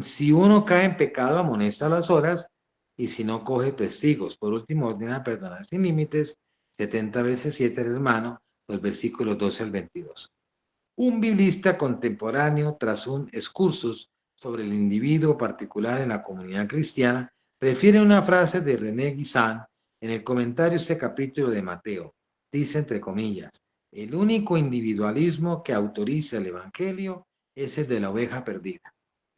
si uno cae en pecado, amonesta a las horas, y si no, coge testigos. Por último, ordena a perdonar sin límites, 70 veces 7 hermano, los versículos 12 al 22. Un biblista contemporáneo, tras un excursus sobre el individuo particular en la comunidad cristiana, refiere una frase de René Guisan en el comentario a este capítulo de Mateo. Dice, entre comillas, el único individualismo que autoriza el Evangelio es el de la oveja perdida.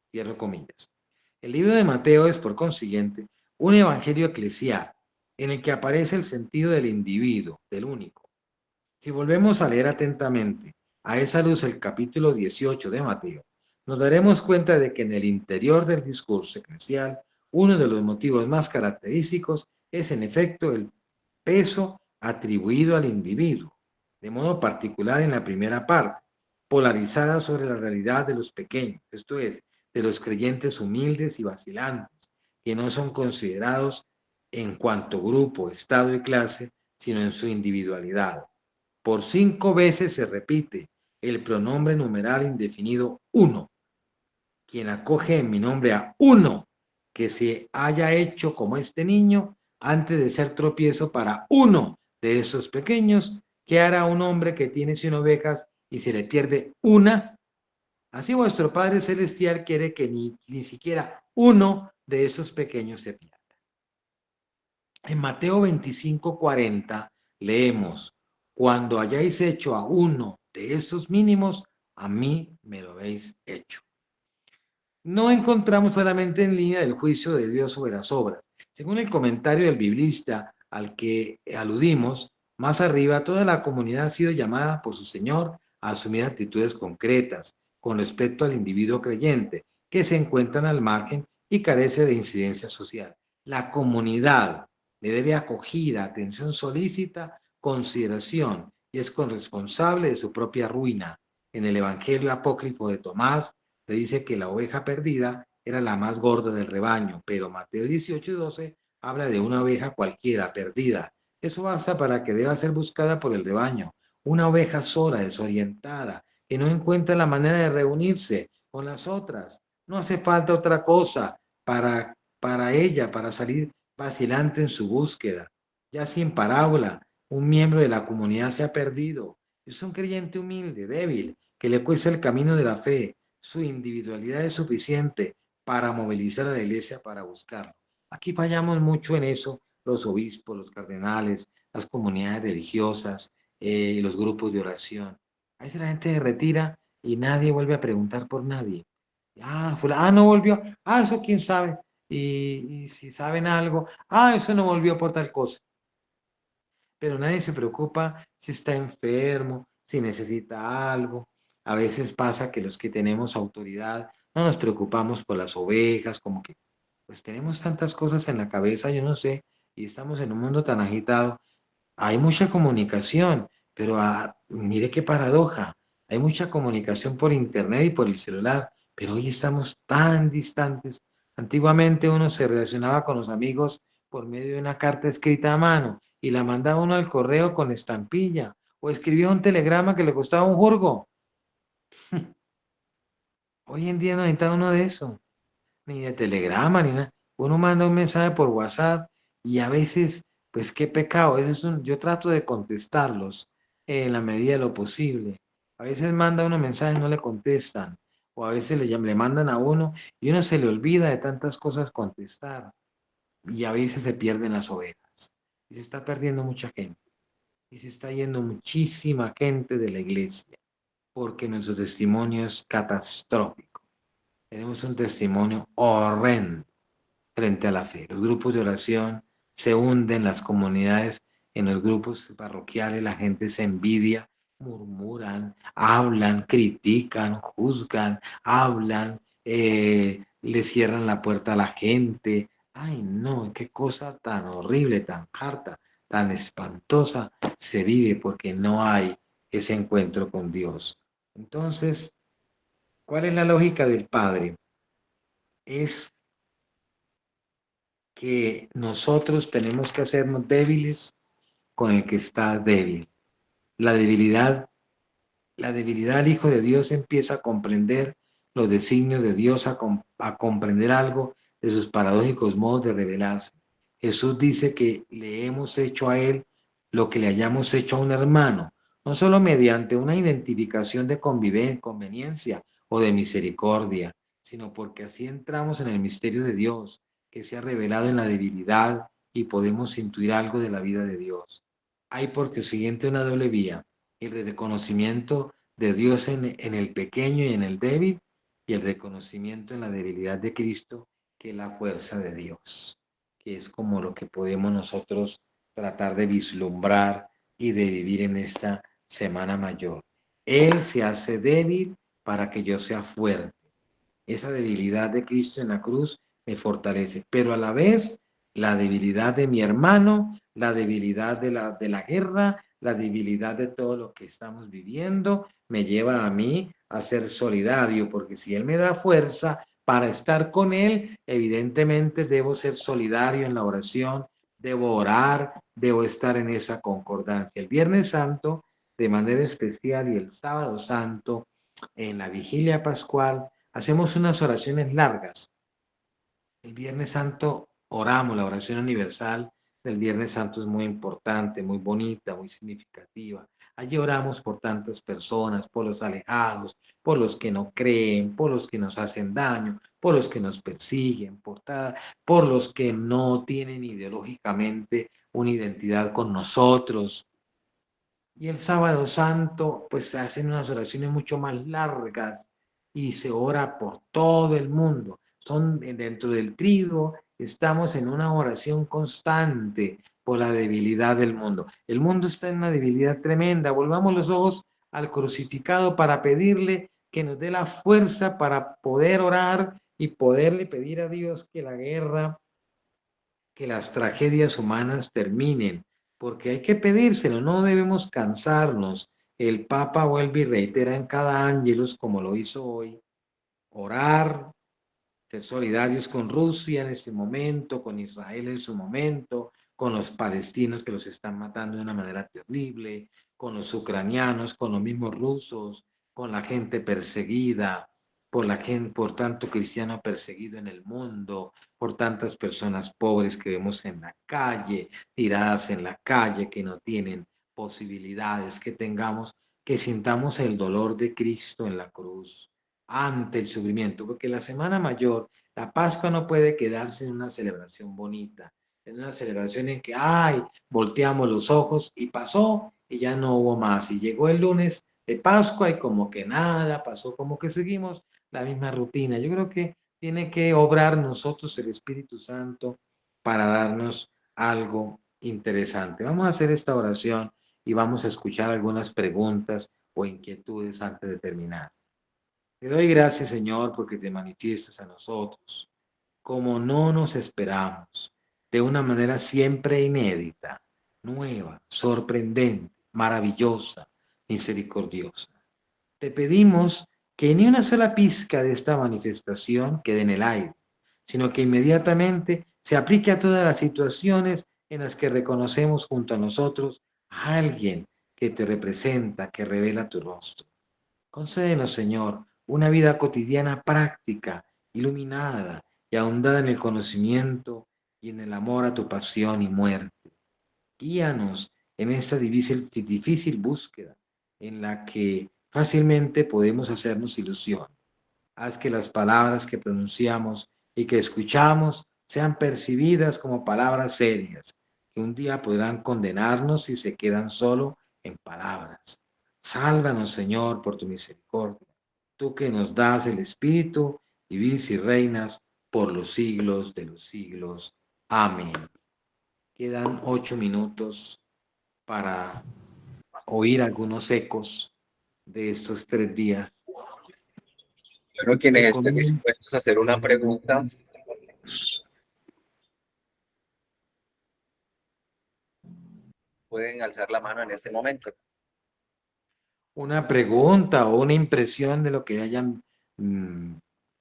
Cierro comillas. El libro de Mateo es, por consiguiente, un evangelio eclesial en el que aparece el sentido del individuo, del único. Si volvemos a leer atentamente a esa luz el capítulo 18 de Mateo, nos daremos cuenta de que en el interior del discurso eclesial, uno de los motivos más característicos es en efecto el peso atribuido al individuo, de modo particular en la primera parte, polarizada sobre la realidad de los pequeños, esto es, de los creyentes humildes y vacilantes, que no son considerados en cuanto grupo, estado y clase, sino en su individualidad. Por 5 veces se repite el pronombre numeral indefinido uno. Quien acoge en mi nombre a uno que se haya hecho como este niño antes de ser tropiezo para uno de esos pequeños, ¿qué hará un hombre que tiene 100 ovejas y se le pierde una? Así vuestro Padre Celestial quiere que ni siquiera uno de esos pequeños se pierda. En Mateo 25:40 leemos, cuando hayáis hecho a uno de estos mínimos, a mí me lo habéis hecho. No encontramos solamente en línea del juicio de Dios sobre las obras. Según el comentario del biblista al que aludimos, más arriba toda la comunidad ha sido llamada por su Señor a asumir actitudes concretas con respecto al individuo creyente que se encuentran al margen y carece de incidencia social. La comunidad le debe acogida, atención solícita, consideración y es corresponsable de su propia ruina. En el Evangelio apócrifo de Tomás se dice que la oveja perdida era la más gorda del rebaño, pero Mateo 18:12 habla de una oveja cualquiera, perdida. Eso basta para que deba ser buscada por el rebaño. Una oveja sola, desorientada, que no encuentra la manera de reunirse con las otras. No hace falta otra cosa para ella, para salir vacilante en su búsqueda. Ya sin parábola, un miembro de la comunidad se ha perdido. Es un creyente humilde, débil, que le cuesta el camino de la fe. Su individualidad es suficiente para movilizar a la iglesia para buscarlo. Aquí fallamos mucho en eso, los obispos, los cardenales, las comunidades religiosas, los grupos de oración. A veces la gente se retira y nadie vuelve a preguntar por nadie. No volvió. Eso quién sabe. Y si saben algo, eso no volvió por tal cosa. Pero nadie se preocupa si está enfermo, si necesita algo. A veces pasa que los que tenemos autoridad no nos preocupamos por las ovejas, como que pues tenemos tantas cosas en la cabeza, yo no sé, y estamos en un mundo tan agitado. Hay mucha comunicación, pero mire qué paradoja. Hay mucha comunicación por internet y por el celular, pero hoy estamos tan distantes. Antiguamente uno se relacionaba con los amigos por medio de una carta escrita a mano y la mandaba uno al correo con estampilla o escribía un telegrama que le costaba un jurgo. Hoy en día no necesita uno de eso, ni de telegrama, ni nada. Uno manda un mensaje por WhatsApp y a veces, pues qué pecado, yo trato de contestarlos en la medida de lo posible. A veces manda uno mensajes y no le contestan, o a veces le mandan a uno y uno se le olvida de tantas cosas contestar y a veces se pierden las ovejas. Y se está perdiendo mucha gente y se está yendo muchísima gente de la iglesia porque nuestro testimonio es catastrófico. Tenemos un testimonio horrendo frente a la fe. Los grupos de oración se hunden las comunidades, en los grupos parroquiales, la gente se envidia, murmuran, hablan, critican, juzgan, hablan, le cierran la puerta a la gente. Ay, no, qué cosa tan horrible, tan harta, tan espantosa se vive porque no hay ese encuentro con Dios. Entonces, ¿cuál es la lógica del Padre? Es que nosotros tenemos que hacernos débiles con el que está débil. La debilidad, la debilidad del Hijo de Dios empieza a comprender los designios de Dios, a comprender algo de sus paradójicos modos de revelarse. Jesús dice que le hemos hecho a Él lo que le hayamos hecho a un hermano, no solo mediante una identificación de conveniencia o de misericordia, sino porque así entramos en el misterio de Dios, que se ha revelado en la debilidad y podemos intuir algo de la vida de Dios. Hay por consiguiente una doble vía, el reconocimiento de Dios en el pequeño y en el débil, y el reconocimiento en la debilidad de Cristo, que es la fuerza de Dios, que es como lo que podemos nosotros tratar de vislumbrar y de vivir en esta Semana Mayor. Él se hace débil para que yo sea fuerte. Esa debilidad de Cristo en la cruz me fortalece, pero a la vez la debilidad de mi hermano, la debilidad de la guerra, la debilidad de todo lo que estamos viviendo, me lleva a mí a ser solidario, porque si Él me da fuerza para estar con Él, evidentemente debo ser solidario en la oración, debo orar, debo estar en esa concordancia. El Viernes Santo, de manera especial, y el Sábado Santo, en la vigilia pascual, hacemos unas oraciones largas. El Viernes Santo oramos, la oración universal del Viernes Santo es muy importante, muy bonita, muy significativa. Allí oramos por tantas personas, por los alejados, por los que no creen, por los que nos hacen daño, por los que nos persiguen, por los que no tienen ideológicamente una identidad con nosotros. Y el Sábado Santo, pues se hacen unas oraciones mucho más largas y se ora por todo el mundo. Son dentro del trigo, estamos en una oración constante por la debilidad del mundo. El mundo está en una debilidad tremenda. Volvamos los ojos al crucificado para pedirle que nos dé la fuerza para poder orar y poderle pedir a Dios que la guerra, que las tragedias humanas terminen, porque hay que pedírselo, no debemos cansarnos. El Papa vuelve y reitera en cada ángelus, como lo hizo hoy, orar, ser solidarios con Rusia en este momento, con Israel en su momento, con los palestinos que los están matando de una manera terrible, con los ucranianos, con los mismos rusos, con la gente perseguida, por la gente, por tanto cristiano perseguido en el mundo, por tantas personas pobres que vemos en la calle, tiradas en la calle, que no tienen posibilidades, que tengamos, que sintamos el dolor de Cristo en la cruz ante el sufrimiento, porque la Semana Mayor, la Pascua no puede quedarse en una celebración bonita, en una celebración en que, ay, volteamos los ojos y pasó y ya no hubo más. Y llegó el lunes de Pascua y como que nada pasó, como que seguimos la misma rutina. Yo creo que tiene que obrar nosotros el Espíritu Santo para darnos algo interesante. Vamos a hacer esta oración y vamos a escuchar algunas preguntas o inquietudes antes de terminar. Te doy gracias, Señor, porque te manifiestas a nosotros como no nos esperamos, de una manera siempre inédita, nueva, sorprendente, maravillosa, misericordiosa. Te pedimos que ni una sola pizca de esta manifestación quede en el aire, sino que inmediatamente se aplique a todas las situaciones en las que reconocemos junto a nosotros a alguien que te representa, que revela tu rostro. Concédenos, Señor, una vida cotidiana práctica, iluminada y ahondada en el conocimiento y en el amor a tu pasión y muerte. Guíanos en esta difícil búsqueda en la que fácilmente podemos hacernos ilusión. Haz que las palabras que pronunciamos y que escuchamos sean percibidas como palabras serias, que un día podrán condenarnos si se quedan solo en palabras. Sálvanos, Señor, por tu misericordia, tú que nos das el Espíritu y vives y reinas por los siglos de los siglos. Amén. Quedan 8 minutos para oír algunos ecos de estos 3 días. Bueno, quienes Te estén comento dispuestos a hacer una pregunta, pueden alzar la mano en este momento. una pregunta o una impresión de lo que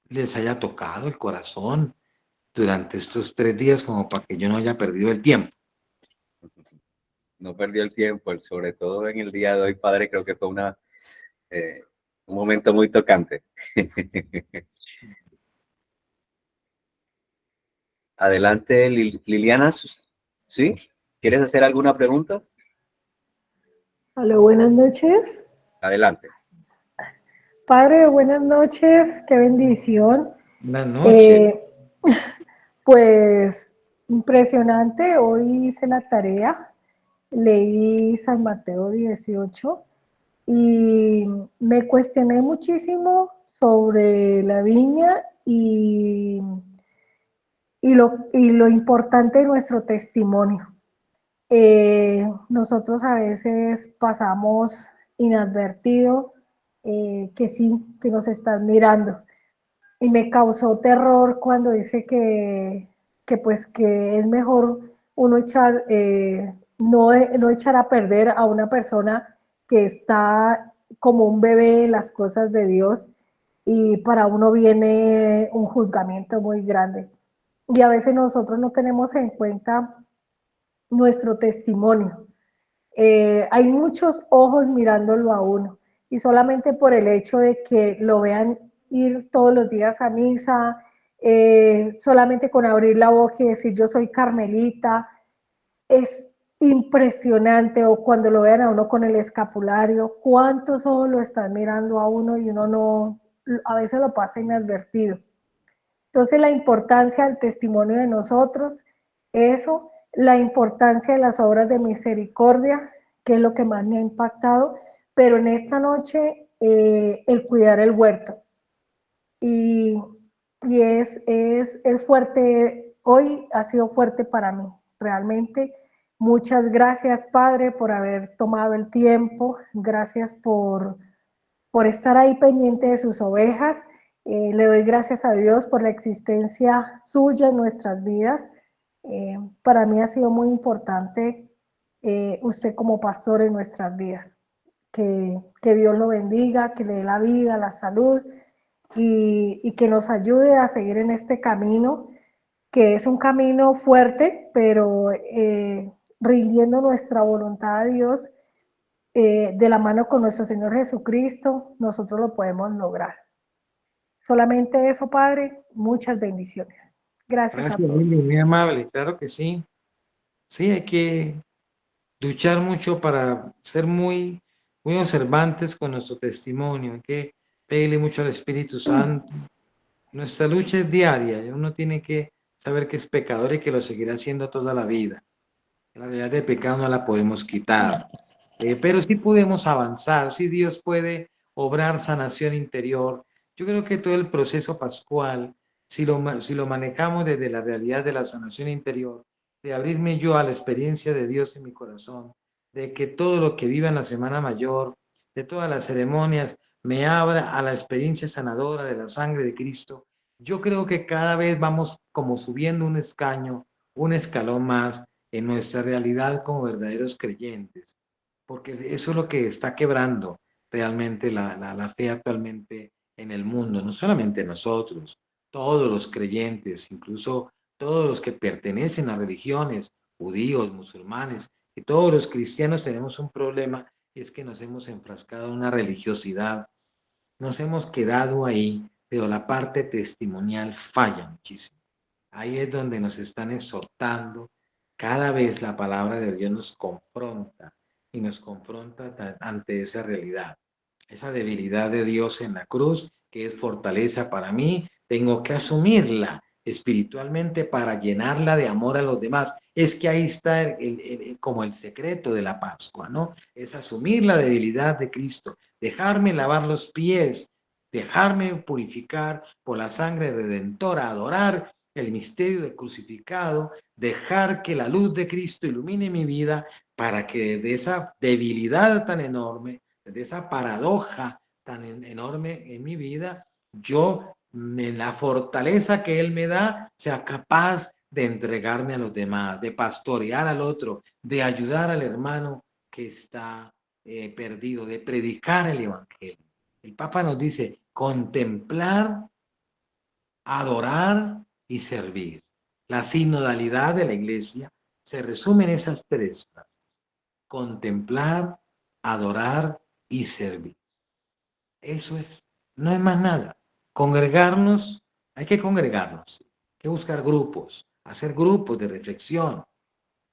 les haya tocado el corazón durante estos 3 días, como para que yo no haya perdido el tiempo. No perdió el tiempo, sobre todo en el día de hoy, padre, creo que fue un momento muy tocante. Adelante, Liliana, ¿sí? ¿Quieres hacer alguna pregunta? Hola, buenas noches. Adelante. Padre, buenas noches, qué bendición. Buenas noches. Eh, pues impresionante, hoy hice la tarea, leí San Mateo 18 y me cuestioné muchísimo sobre la viña y lo importante de nuestro testimonio. Nosotros a veces pasamos inadvertido que sí, que nos están mirando. Y me causó terror cuando dice que es mejor uno no echar a perder a una persona que está como un bebé en las cosas de Dios y para uno viene un juzgamiento muy grande. Y a veces nosotros no tenemos en cuenta nuestro testimonio. Hay muchos ojos mirándolo a uno y solamente por el hecho de que lo vean ir todos los días a misa, solamente con abrir la boca y decir yo soy carmelita, es impresionante, o cuando lo vean a uno con el escapulario, cuántos ojos lo están mirando a uno y uno no, a veces lo pasa inadvertido. Entonces, la importancia del testimonio de nosotros, eso, la importancia de las obras de misericordia, que es lo que más me ha impactado, pero en esta noche el cuidar el huerto. Y, y es fuerte, hoy ha sido fuerte para mí, realmente. Muchas gracias, Padre, por haber tomado el tiempo, gracias por estar ahí pendiente de sus ovejas. Le doy gracias a Dios por la existencia suya en nuestras vidas. Para mí ha sido muy importante usted como pastor en nuestras vidas. Que Dios lo bendiga, que le dé la vida, la salud y que nos ayude a seguir en este camino, que es un camino fuerte, pero rindiendo nuestra voluntad a Dios de la mano con nuestro Señor Jesucristo, nosotros lo podemos lograr. Solamente eso, Padre, muchas bendiciones. Gracias a Gracias, todos. Lili, muy amable. Claro que sí. Sí, hay que luchar mucho para ser muy observantes con nuestro testimonio. Hay que pedirle mucho al Espíritu Santo. Nuestra lucha es diaria. Uno tiene que saber que es pecador y que lo seguirá haciendo toda la vida. La realidad de pecado no la podemos quitar. Pero sí podemos avanzar, sí Dios puede obrar sanación interior. Yo creo que todo el proceso pascual, si lo manejamos desde la realidad de la sanación interior, de abrirme yo a la experiencia de Dios en mi corazón, de que todo lo que viva en la Semana Mayor, de todas las ceremonias, me abra a la experiencia sanadora de la sangre de Cristo, yo creo que cada vez vamos como subiendo un escaño, un escalón más en nuestra realidad como verdaderos creyentes, porque eso es lo que está quebrando realmente la fe actualmente en el mundo, no solamente nosotros, todos los creyentes, incluso todos los que pertenecen a religiones, judíos, musulmanes, y todos los cristianos tenemos un problema, y es que nos hemos enfrascado en una religiosidad, nos hemos quedado ahí, pero la parte testimonial falla muchísimo. Ahí es donde nos están exhortando. Cada vez la palabra de Dios nos confronta y nos confronta ante esa realidad. Esa debilidad de Dios en la cruz, que es fortaleza para mí, tengo que asumirla espiritualmente para llenarla de amor a los demás. Es que ahí está como el secreto de la Pascua, ¿no? Es asumir la debilidad de Cristo, dejarme lavar los pies, dejarme purificar por la sangre redentora, adorar el misterio del crucificado, dejar que la luz de Cristo ilumine mi vida para que de esa debilidad tan enorme, de esa paradoja tan enorme en mi vida, yo, en la fortaleza que Él me da, sea capaz de entregarme a los demás, de pastorear al otro, de ayudar al hermano que está perdido, de predicar el Evangelio. El Papa nos dice, contemplar, adorar y servir. La sinodalidad de la Iglesia se resume en esas tres frases: contemplar, adorar y servir. Eso es, no es más nada. Congregarnos, hay que congregarnos, hay que buscar grupos, hacer grupos de reflexión.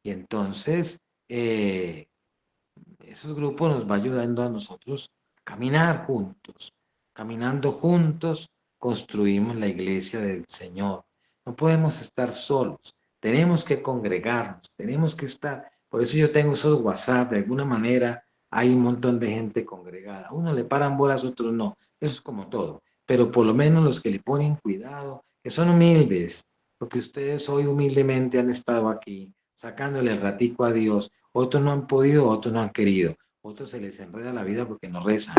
Y entonces, esos grupos nos va ayudando a nosotros a caminar juntos. Caminando juntos, construimos la iglesia del Señor. No podemos estar solos, tenemos que congregarnos, tenemos que estar. Por eso yo tengo esos WhatsApp, de alguna manera hay un montón de gente congregada. Uno le paran bolas, otros no. Eso es como todo. Pero por lo menos los que le ponen cuidado, que son humildes, porque ustedes hoy humildemente han estado aquí, sacándole el ratico a Dios. Otros no han podido, otros no han querido. Otros se les enreda la vida porque no rezan.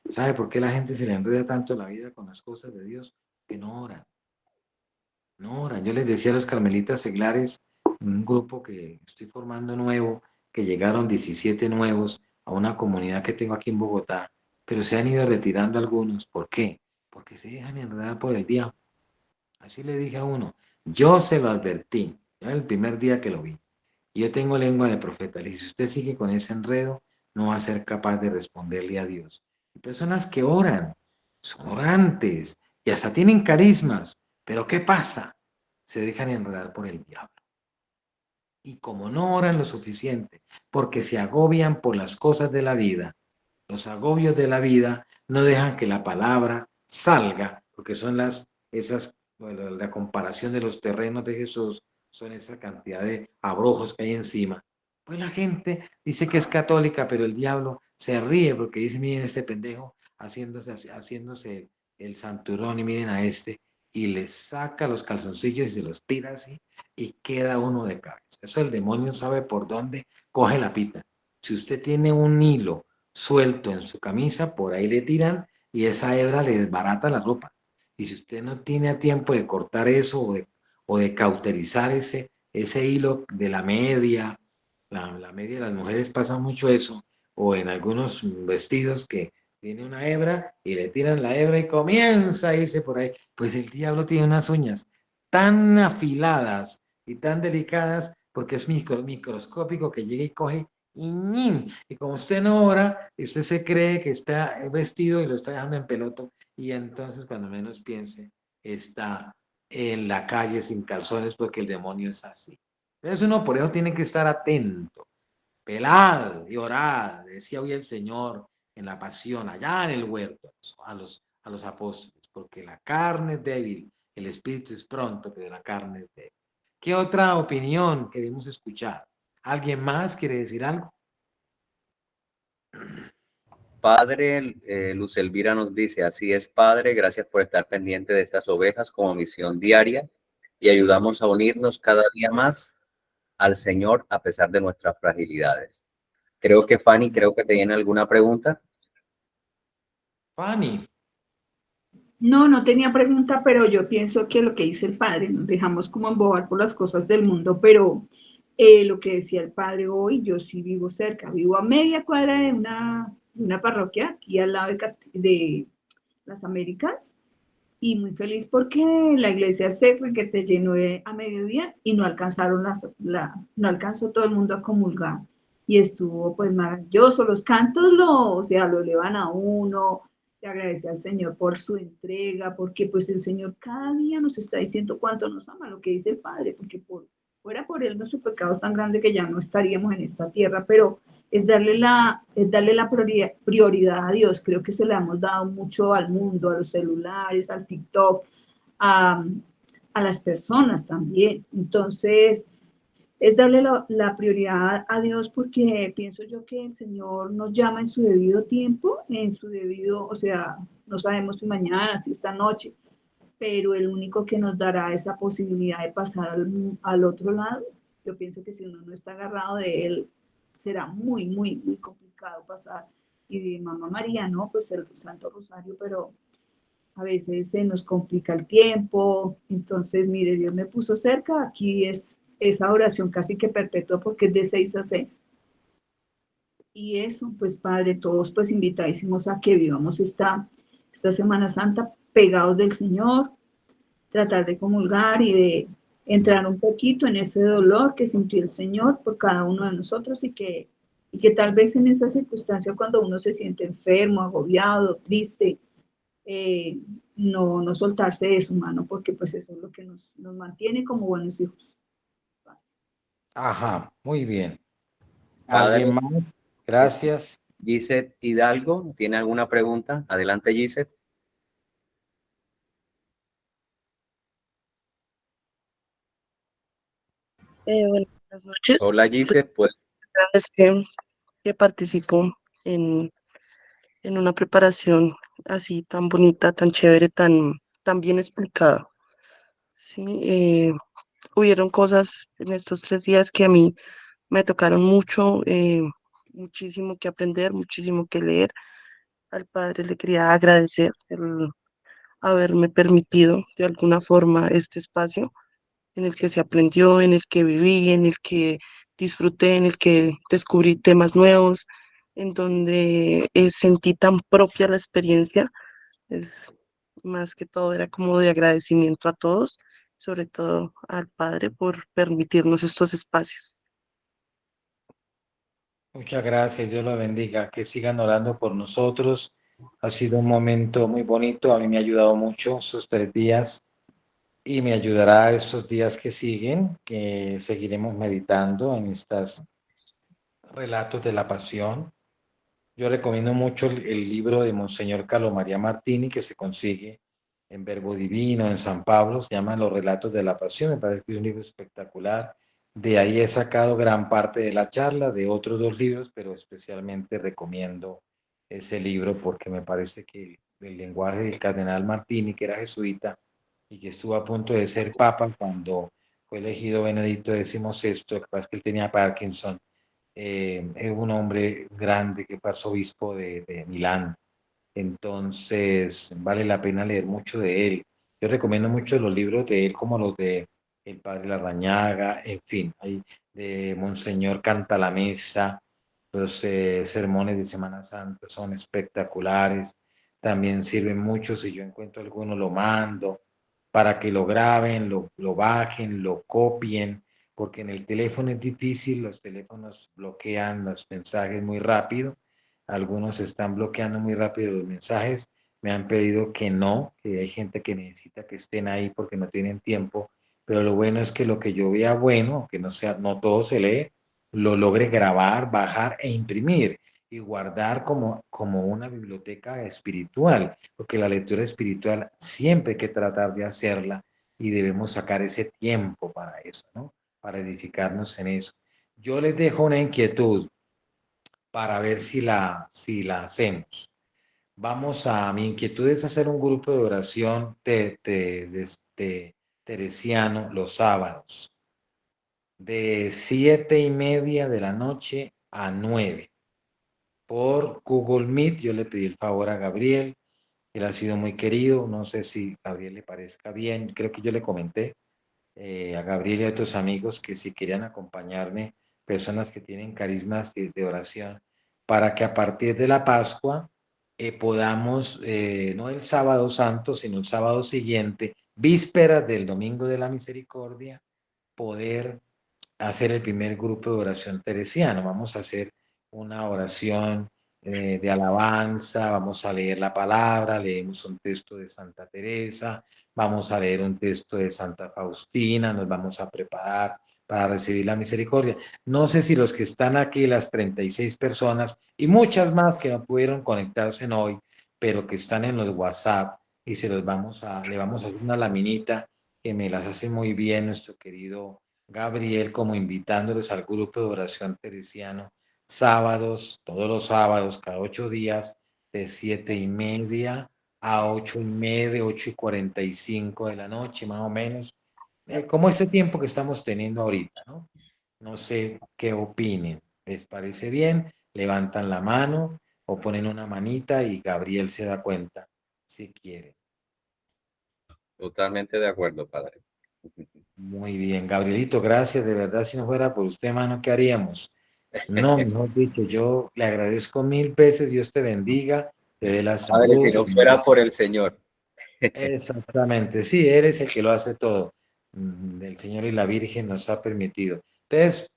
¿Sabe por qué la gente se le enreda tanto la vida con las cosas de Dios? Que no oran. No oran. Yo les decía a los carmelitas seglares, un grupo que estoy formando nuevo, que llegaron 17 nuevos a una comunidad que tengo aquí en Bogotá, pero se han ido retirando algunos. ¿Por qué? Porque se dejan enredar por el diablo. Así le dije a uno. Yo se lo advertí, ya el primer día que lo vi. Yo tengo lengua de profeta. Le dije, si usted sigue con ese enredo, no va a ser capaz de responderle a Dios. Hay personas que oran, son orantes y hasta tienen carismas, pero ¿qué pasa? Se dejan enredar por el diablo. Y como no oran lo suficiente, porque se agobian por las cosas de la vida, los agobios de la vida no dejan que la palabra salga, porque son bueno, la comparación de los terrenos de Jesús, son esa cantidad de abrojos que hay encima. Pues la gente dice que es católica, pero el diablo se ríe porque dice, miren este pendejo haciéndose el santurrón y miren a este, y le saca los calzoncillos y se los tira así y queda uno de cabeza. Eso el demonio sabe por dónde coge la pita. Si usted tiene un hilo suelto en su camisa, por ahí le tiran y esa hebra le desbarata la ropa. Y si usted no tiene a tiempo de cortar eso o de cauterizar ese hilo de la media, la media de las mujeres pasa mucho eso, o en algunos vestidos que tiene una hebra y le tiran la hebra y comienza a irse por ahí. Pues el diablo tiene unas uñas tan afiladas y tan delicadas porque es microscópico que llega y coge y ¡nin! Y como usted no ora, usted se cree que está vestido y lo está dejando en peloto y entonces cuando menos piense está en la calle sin calzones porque el demonio es así. Entonces uno por eso tiene que estar atento, pelad y orad, decía hoy el Señor en la pasión, allá en el huerto, a los apóstoles, porque la carne es débil, el espíritu es pronto, pero la carne es débil. ¿Qué otra opinión queremos escuchar? ¿Alguien más quiere decir algo? Padre, Luz Elvira nos dice, así es, Padre, gracias por estar pendiente de estas ovejas como misión diaria y ayudamos a unirnos cada día más al Señor a pesar de nuestras fragilidades. Creo que Fanny, creo que tiene alguna pregunta. Fanny. No, no tenía pregunta, pero yo pienso que lo que dice el padre, nos dejamos como embobar por las cosas del mundo, pero lo que decía el padre hoy, yo sí vivo cerca, vivo a media cuadra de una parroquia aquí al lado de las Américas y muy feliz porque la iglesia se requete llenó a mediodía y no alcanzaron no alcanzó todo el mundo a comulgar y estuvo pues maravilloso, los cantos o sea, lo elevan a uno, le agradece al Señor por su entrega, porque pues el Señor cada día nos está diciendo cuánto nos ama, lo que dice el Padre, porque fuera por Él nuestro pecado es tan grande que ya no estaríamos en esta tierra, pero es darle la prioridad a Dios. Creo que se le hemos dado mucho al mundo, a los celulares, al TikTok, a las personas también. Entonces, es darle la prioridad a Dios porque pienso yo que el Señor nos llama en su debido tiempo, en su debido, o sea, no sabemos si mañana, si esta noche, pero el único que nos dará esa posibilidad de pasar al otro lado Yo pienso que si uno no está agarrado de él, será muy, muy, muy complicado pasar. Y de Mamá María, no, pues el Santo Rosario, pero a veces se nos complica el tiempo. Entonces, mire, Dios me puso cerca, aquí es esa oración casi que perpetua porque es de 6 a 6. Y eso, pues Padre, todos pues invitadísimos a que vivamos esta Semana Santa pegados del Señor, tratar de comulgar y de entrar un poquito en ese dolor que sintió el Señor por cada uno de nosotros y que tal vez en esa circunstancia cuando uno se siente enfermo, agobiado, triste, eh, no soltarse de su mano, porque pues eso es lo que nos mantiene como buenos hijos. Ajá, muy bien. ¿Alguien Padre, más? Gracias. Gisette Hidalgo, ¿tiene alguna pregunta? Adelante, Gisette. Buenas noches. Hola, Gisette, pues Es que participo en, en una preparación así tan bonita, tan chévere, tan bien explicada. Sí, hubieron cosas en estos 3 días que a mí me tocaron mucho, muchísimo que aprender, muchísimo que leer. Al padre le quería agradecer el haberme permitido de alguna forma este espacio en el que se aprendió, en el que viví, en el que disfruté, en el que descubrí temas nuevos, en donde sentí tan propia la experiencia. Es más que todo era como de agradecimiento a todos, sobre todo al Padre por permitirnos estos espacios. Muchas gracias, Dios lo bendiga. Que sigan orando por nosotros. Ha sido un momento muy bonito. A mí me ha ayudado mucho esos 3 días y me ayudará estos días que siguen, que seguiremos meditando en estos relatos de la pasión. Yo recomiendo mucho el libro de Monseñor Carlo María Martini, que se consigue en Verbo Divino, en San Pablo, se llama Los Relatos de la Pasión. Me parece que es un libro espectacular. De ahí he sacado gran parte de la charla, de otros 2 libros, pero especialmente recomiendo ese libro porque me parece que el lenguaje del cardenal Martini, que era jesuita y que estuvo a punto de ser papa cuando fue elegido Benedicto XVI, lo que pasa es que él tenía Parkinson. Es un hombre grande que fue arzobispo de Milán. Entonces, vale la pena leer mucho de él. Yo recomiendo mucho los libros de él, como los de El Padre Larrañaga, en fin, hay de Monseñor Canta la Mesa, los sermones de Semana Santa son espectaculares. También sirven mucho, si yo encuentro alguno, lo mando para que lo graben, lo bajen, lo copien, porque en el teléfono es difícil, los teléfonos bloquean los mensajes muy rápido, algunos están bloqueando muy rápido los mensajes, me han pedido que no, que hay gente que necesita que estén ahí porque no tienen tiempo, pero lo bueno es que lo que yo vea bueno, que no sea, no todo se lee, lo logre grabar, bajar e imprimir y guardar como una biblioteca espiritual, porque la lectura espiritual siempre hay que tratar de hacerla y debemos sacar ese tiempo para eso, ¿no? Para edificarnos en eso. Yo les dejo una inquietud para ver si la hacemos. Mi inquietud es hacer un grupo de oración de teresiano los sábados, de 7:30 de la noche a 9 por Google Meet. Yo le pedí el favor a Gabriel, él ha sido muy querido, no sé si a Gabriel le parezca bien, creo que yo le comenté a Gabriel y a otros amigos que si querían acompañarme, personas que tienen carismas de oración, para que a partir de la Pascua podamos, no el sábado santo, sino el sábado siguiente, víspera del Domingo de la Misericordia, poder hacer el primer grupo de oración teresiano. Vamos a hacer una oración de alabanza, vamos a leer la palabra, leemos un texto de Santa Teresa, vamos a leer un texto de Santa Faustina, nos vamos a preparar para recibir la misericordia. No sé si los que están aquí, las 36 personas y muchas más que no pudieron conectarse en hoy, pero que están en los WhatsApp y le vamos a hacer una laminita que me las hace muy bien nuestro querido Gabriel, como invitándoles al grupo de oración teresiano, sábados, todos los sábados, cada 8 días, de 7:30 a 8:30, 8:45 de la noche, más o menos, como este tiempo que estamos teniendo ahorita, ¿no? No sé qué opinen. ¿Les parece bien? Levantan la mano o ponen una manita y Gabriel se da cuenta si quiere. Totalmente de acuerdo, padre. Muy bien, Gabrielito, gracias. De verdad, si no fuera por usted, mano, ¿qué haríamos? No, mejor dicho, yo le agradezco 1000 veces. Dios te bendiga, te dé la Padre, si salud. no fuera por el Señor. Exactamente, sí, eres el que lo hace todo. El Señor y la Virgen nos ha permitido. Entonces,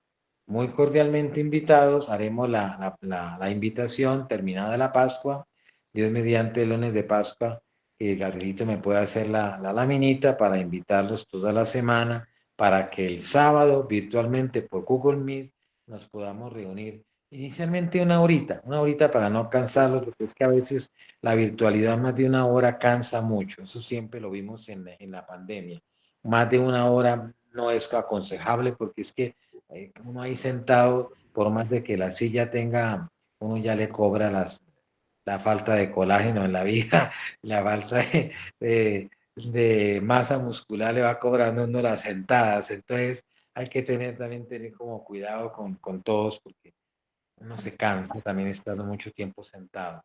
muy cordialmente invitados, haremos la invitación terminada la Pascua. Dios mediante el lunes de Pascua, que Gabrielito me pueda hacer la laminita para invitarlos toda la semana, para que el sábado virtualmente por Google Meet nos podamos reunir. Inicialmente una horita para no cansarlos, porque es que a veces la virtualidad más de una hora cansa mucho. Eso siempre lo vimos en la pandemia. Más de una hora no es aconsejable porque es que uno ahí sentado, por más de que la silla tenga, uno ya le cobra la falta de colágeno en la vida, la falta de masa muscular le va cobrando uno las sentadas. Entonces hay que tener como cuidado con todos porque uno se cansa también estando mucho tiempo sentado.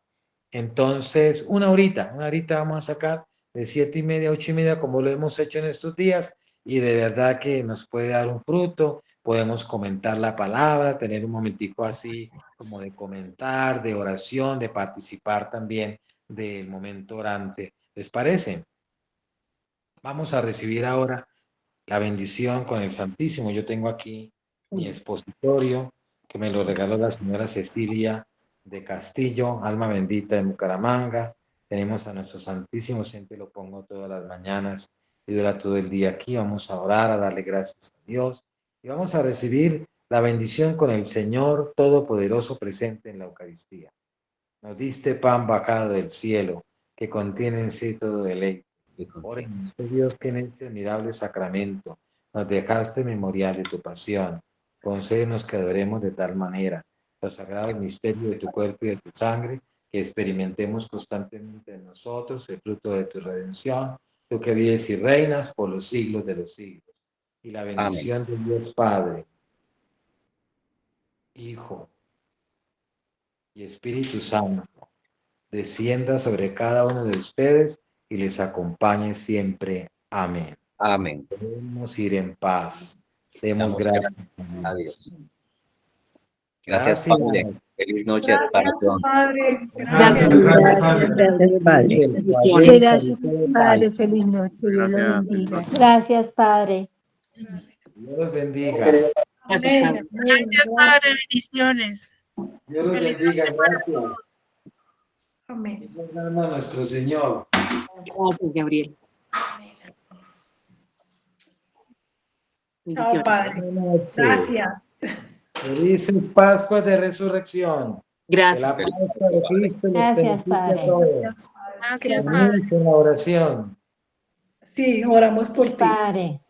Entonces, una horita vamos a sacar de 7:30 a 8:30, como lo hemos hecho en estos días, y de verdad que nos puede dar un fruto. Podemos comentar la palabra, tener un momentico así como de comentar, de oración, de participar también del momento orante. ¿Les parece? Vamos a recibir ahora la bendición con el Santísimo. Yo tengo aquí mi expositorio que me lo regaló la señora Cecilia de Castillo, alma bendita de Bucaramanga. Tenemos a nuestro Santísimo, siempre lo pongo todas las mañanas y dura todo el día aquí. Vamos a orar, a darle gracias a Dios y vamos a recibir la bendición con el Señor Todopoderoso presente en la Eucaristía. Nos diste pan bajado del cielo, que contiene en sí todo deleite. Oren, este Dios, que en este admirable sacramento nos dejaste memorial de tu pasión. Concédenos que adoremos de tal manera los sagrados misterios de tu cuerpo y de tu sangre, que experimentemos constantemente en nosotros el fruto de tu redención, tú que vives y reinas por los siglos de los siglos. Y la Amén. bendición de Dios Padre, Hijo y Espíritu Santo descienda sobre cada uno de ustedes y les acompañe siempre. Amén. Amén. Podemos ir en paz. Demos Damos gracias gracias a a Dios. Dios. Gracias, Gracias. Padre. Feliz noche para Gracias, todos. Padre. Gracias, Gracias. Gracias, Padre. Muchas gracias, Padre. Feliz noche. Dios lo bendiga. Gracias, Padre. Dios los bendiga. Amén. Gracias, Padre, bendiciones. Dios los Feliz bendiga. noche para Gracias. Amén. Gracias a nuestro Señor. Gracias, Gabriel. Chao, Padre. Buenas noches. Gracias. Felices Pascuas de Resurrección. Que Gracias. la Pascua de Cristo los Gracias, bendiga a Padre. todos. Gracias, Padre. Unirse en la oración. Sí, oramos por ti. Padre.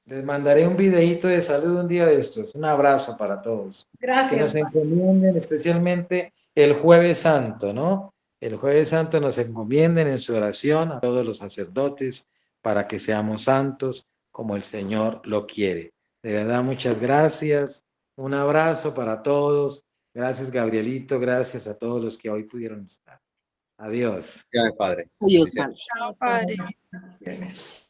Les mandaré un videíto de salud un día de estos. Un abrazo para todos. Que nos Gracias, Padre. encomienden especialmente el Jueves Santo, ¿no? El Jueves Santo nos encomienden en su oración a todos los sacerdotes para que seamos santos como el Señor lo quiere. De verdad, muchas gracias. Un abrazo para todos. Gracias, Gabrielito. Gracias a todos los que hoy pudieron estar. Adiós. Gracias, Padre. Adiós, Padre. Chao, Padre. Gracias.